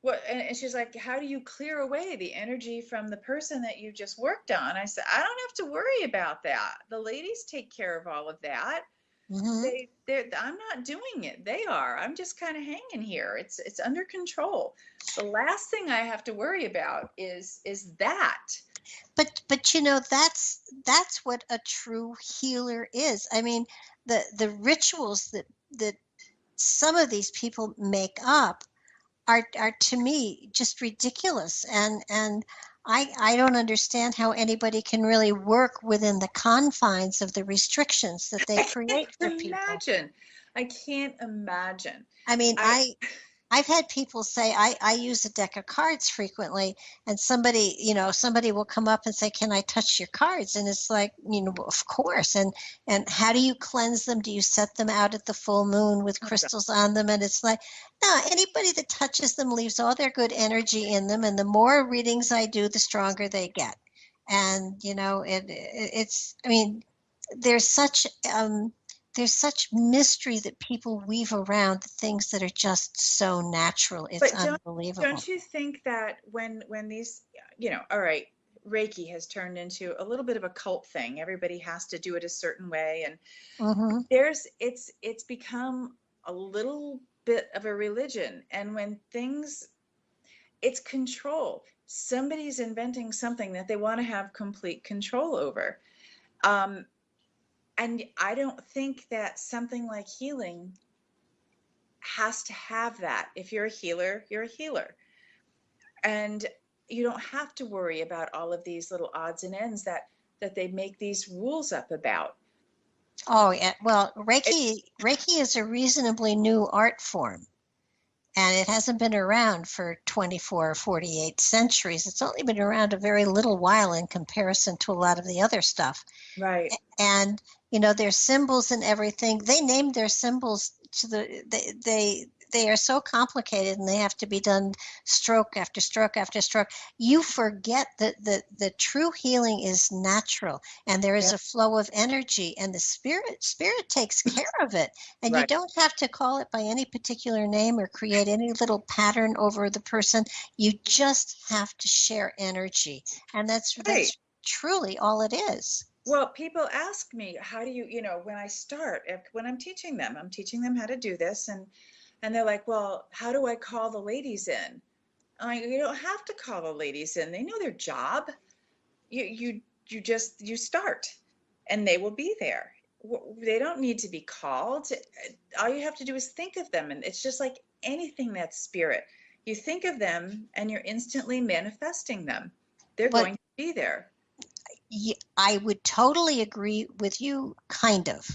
what? And she's like, how do you clear away the energy from the person that you just worked on? I said, I don't have to worry about that. The ladies take care of all of that. Mm-hmm. I'm not doing it. They are. I'm just kind of hanging here. It's under control. The last thing I have to worry about is that. But that's what a true healer is. I mean, the rituals that some of these people make up are to me just ridiculous, and I don't understand how anybody can really work within the confines of the restrictions that they create for people. I can't imagine. I mean, I I've had people say I use a deck of cards frequently, and somebody will come up and say, "Can I touch your cards?" And it's like, of course. And how do you cleanse them? Do you set them out at the full moon with crystals on them? And it's like, no, anybody that touches them leaves all their good energy in them, and the more readings I do, the stronger they get. And it's, I mean, there's such there's such mystery that people weave around the things that are just so natural. It's But unbelievable. don't you think that when these, all right, Reiki has turned into a little bit of a cult thing. Everybody has to do it a certain way, and Mm-hmm. it's become a little bit of a religion. And when things, it's control. Somebody's inventing something that they want to have complete control over. And I don't think that something like healing has to have that. If you're a healer, you're a healer. And you don't have to worry about all of these little odds and ends that they make these rules up about. Oh, yeah. Well, It, Reiki is a reasonably new art form, and it hasn't been around for 24 or 48 centuries. It's only been around a very little while in comparison to a lot of the other stuff. right. And their symbols and everything, they named their symbols to they are so complicated, and they have to be done stroke after stroke after stroke. You forget that the true healing is natural, and there is Yeah. a flow of energy, and the spirit takes care of it, and you Right. don't have to call it by any particular name or create any little pattern over the person. You just have to share energy, and that's Right. truly all it is. Well, people ask me, how do you, when I start, when I'm teaching them how to do this, and they're like, well, how do I call the ladies in? I'm like, you don't have to call the ladies in. They know their job. You start, and they will be there. They don't need to be called. All you have to do is think of them, and it's just like anything that's spirit. You think of them, and you're instantly manifesting them. They're But going to be there. I would totally agree with you, kind of.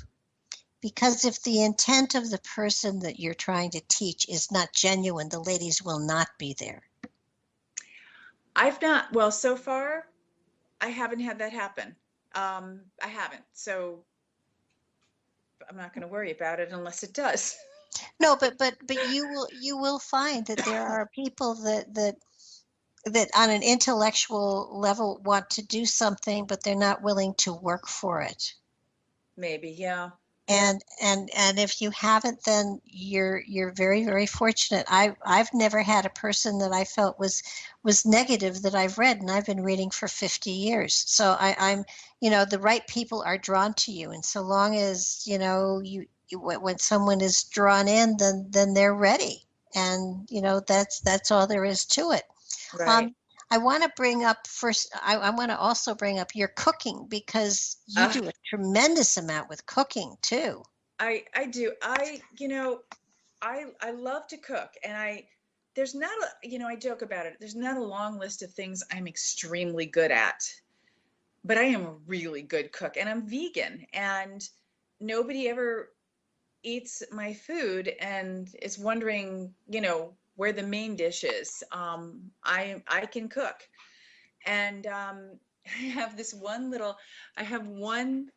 Because if the intent of the person that you're trying to teach is not genuine, the ladies will not be there. I've not, well, so far, I haven't had that happen. I haven't. So I'm not going to worry about it unless it does. No, but you will find that there are people that on an intellectual level want to do something, but they're not willing to work for it. Maybe, yeah. And if you haven't, then you're very, very fortunate. I've never had a person that I felt was negative that I've read, and I've been reading for 50 years. So I'm the right people are drawn to you, and so long as when someone is drawn in, then they're ready, and that's all there is to it. Right. I want to bring up first, I want to also bring up your cooking, because you do a tremendous amount with cooking too. I do. I love to cook, and there's not I joke about it. There's not a long list of things I'm extremely good at, but I am a really good cook, and I'm vegan, and nobody ever eats my food and is wondering, where the main dish is. I can cook, and I have one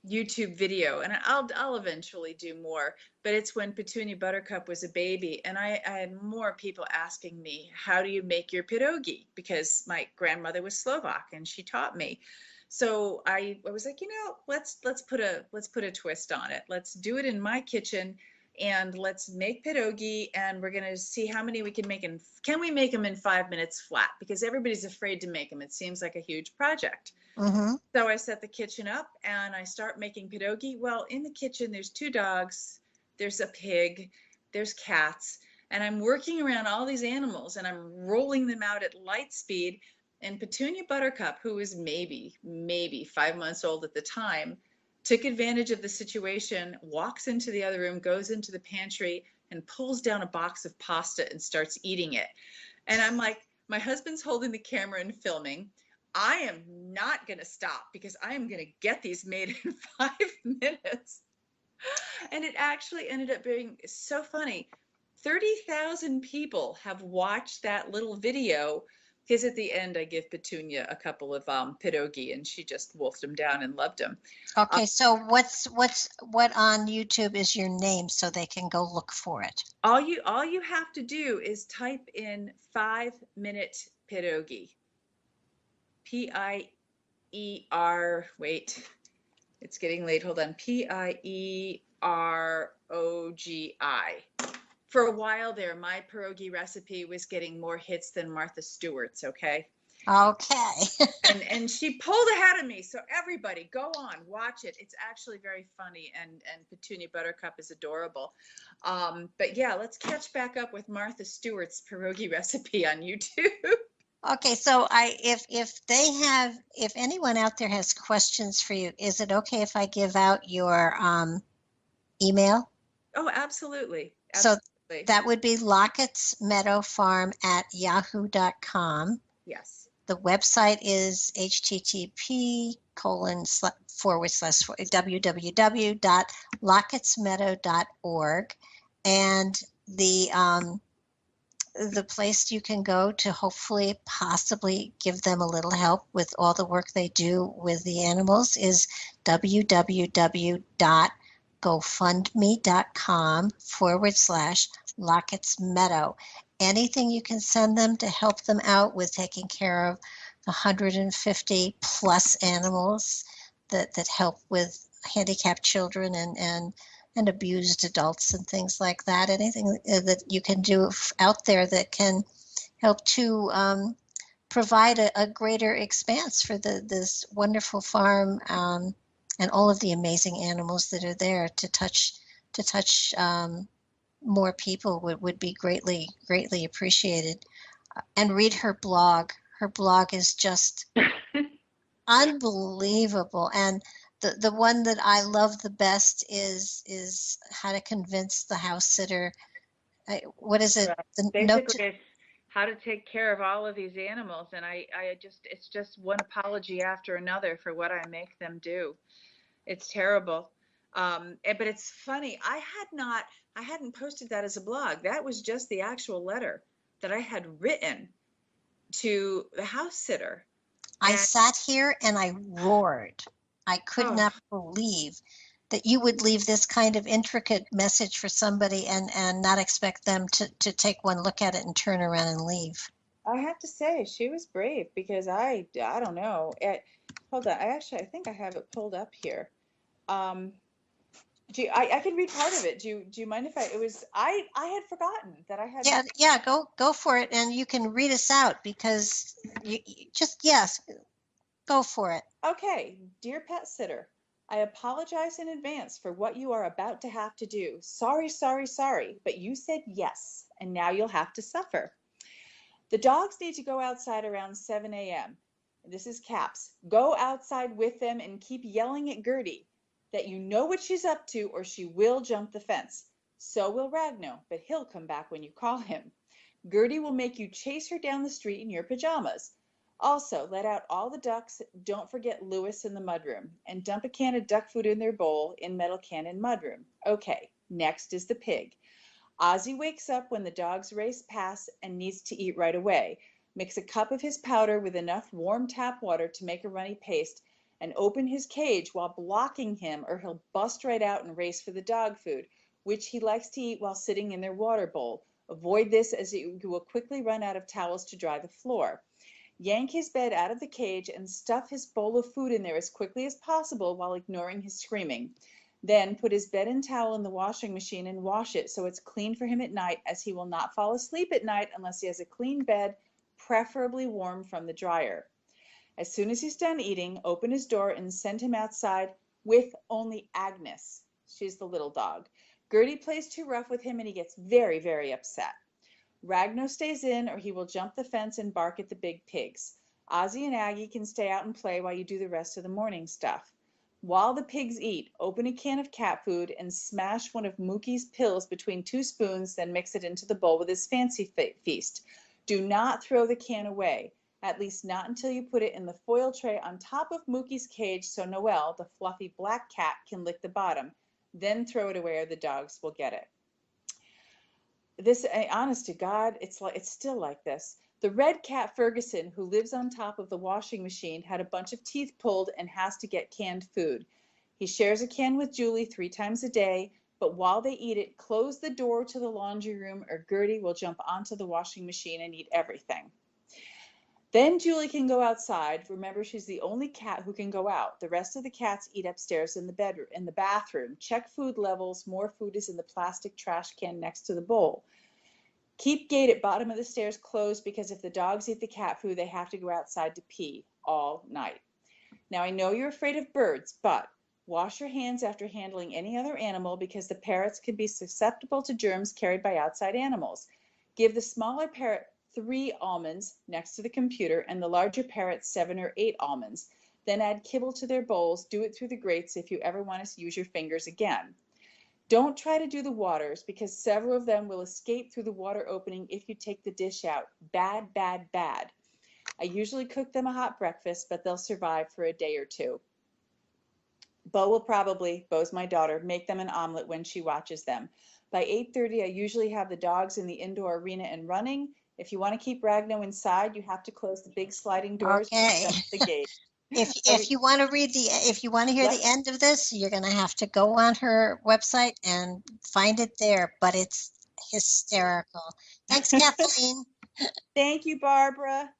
YouTube video, and I'll eventually do more, but it's when Petunia Buttercup was a baby, and I had more people asking me, how do you make your pierogi? Because my grandmother was Slovak and she taught me. So I was like, let's put a twist on it. Let's do it in my kitchen, and let's make pierogi, and we're going to see how many we can make, and can we make them in 5 minutes flat, because everybody's afraid to make them. It seems like a huge project. Mm-hmm. So I set the kitchen up and I start making pierogi. Well, in the kitchen, there's 2 dogs, there's a pig, there's cats, and I'm working around all these animals, and I'm rolling them out at light speed. And Petunia Buttercup, who was maybe 5 months old at the time, took advantage of the situation, walks into the other room, goes into the pantry, and pulls down a box of pasta and starts eating it. And I'm like, my husband's holding the camera and filming. I am not going to stop, because I am going to get these made in 5 minutes. And it actually ended up being so funny. 30,000 people have watched that little video, because at the end I give Petunia a couple of pierogi, and she just wolfed them down and loved them. Okay, so what on YouTube is your name, so they can go look for it? All you have to do is type in 5-minute pierogi. P-I-E-R, wait, it's getting late, hold on, P-I-E-R-O-G-I. For a while there, my pierogi recipe was getting more hits than Martha Stewart's, okay? Okay. and she pulled ahead of me, so everybody go on, watch it. It's actually very funny, and Petunia Buttercup is adorable. But yeah, let's catch back up with Martha Stewart's pierogi recipe on YouTube. Okay, so if anyone out there has questions for you, is it okay if I give out your email? Oh, absolutely. So that would be lockettsmeadowfarm@yahoo.com. Yes. The website is http://www.lockettsmeadow.org, and the place you can go to hopefully possibly give them a little help with all the work they do with the animals is www.gofundme.com/Lockett's Meadow. Anything you can send them to help them out with taking care of the 150 plus animals that help with handicapped children and abused adults and things like that. Anything that you can do out there that can help to provide a greater expanse for this wonderful farm and all of the amazing animals that are there to touch more people would be greatly appreciated. And read her blog. Her blog is just unbelievable. And the one that I love the best is how to convince the house sitter. What is it? Basically, it's how to take care of all of these animals, and it's just one apology after another for what I make them do. It's terrible. But it's funny. I hadn't posted that as a blog. That was just the actual letter that I had written to the house sitter. I sat here and I roared. I could not believe that you would leave this kind of intricate message for somebody and not expect them to take one look at it and turn around and leave. I have to say, she was brave, because I don't know. Hold on. I think I have it pulled up here. I can read part of it. Do you mind if I had forgotten that I had. Yeah, go for it, and you can read us out because you just, yes, go for it. Okay, dear pet sitter, I apologize in advance for what you are about to have to do. Sorry, sorry, sorry, but you said yes, and now you'll have to suffer. The dogs need to go outside around 7 a.m. This is caps. Go outside with them and keep yelling at Gertie that you know what she's up to or she will jump the fence. So will Ragno, but he'll come back when you call him. Gertie will make you chase her down the street in your pajamas. Also, let out all the ducks. Don't forget Lewis in the mudroom. And dump a can of duck food in their bowl in metal can in mudroom. Okay, next is the pig. Ozzy wakes up when the dogs race past and needs to eat right away. Mix a cup of his powder with enough warm tap water to make a runny paste and open his cage while blocking him or he'll bust right out and race for the dog food, which he likes to eat while sitting in their water bowl. Avoid this as you will quickly run out of towels to dry the floor. Yank his bed out of the cage and stuff his bowl of food in there as quickly as possible while ignoring his screaming. Then put his bed and towel in the washing machine and wash it so it's clean for him at night, as he will not fall asleep at night unless he has a clean bed, preferably warm from the dryer. As soon as he's done eating, open his door and send him outside with only Agnes. She's the little dog. Gertie plays too rough with him and he gets very, very upset. Ragno stays in or he will jump the fence and bark at the big pigs. Ozzy and Aggie can stay out and play while you do the rest of the morning stuff. While the pigs eat, open a can of cat food and smash one of Mookie's pills between 2 spoons, then mix it into the bowl with his fancy feast. Do not throw the can away, at least not until you put it in the foil tray on top of Mookie's cage so Noelle, the fluffy black cat, can lick the bottom. Then throw it away or the dogs will get it. This, honest to God, it's still like this. The red cat Ferguson, who lives on top of the washing machine, had a bunch of teeth pulled and has to get canned food. He shares a can with Julie 3 times a day, but while they eat it, close the door to the laundry room or Gertie will jump onto the washing machine and eat everything. Then Julie can go outside. Remember, she's the only cat who can go out. The rest of the cats eat upstairs in the bathroom. Check food levels. More food is in the plastic trash can next to the bowl. Keep gate at bottom of the stairs closed because if the dogs eat the cat food, they have to go outside to pee all night. Now, I know you're afraid of birds, but wash your hands after handling any other animal because the parrots can be susceptible to germs carried by outside animals. Give the smaller parrot 3 almonds next to the computer and the larger parrot 7 or 8 almonds. Then add kibble to their bowls. Do it through the grates if you ever want to use your fingers again. Don't try to do the waters because several of them will escape through the water opening if you take the dish out. Bad, bad, bad. I usually cook them a hot breakfast, but they'll survive for a day or 2. Bo will probably, Bo's my daughter, make them an omelet when she watches them. By 8:30, I usually have the dogs in the indoor arena and running. If you want to keep Ragno inside, you have to close the big sliding doors Okay. and jump the gate. If you want to if you want to hear Yep. the end of this, you're going to have to go on her website and find it there, but it's hysterical. Thanks, Kathleen. Thank you, Barbara.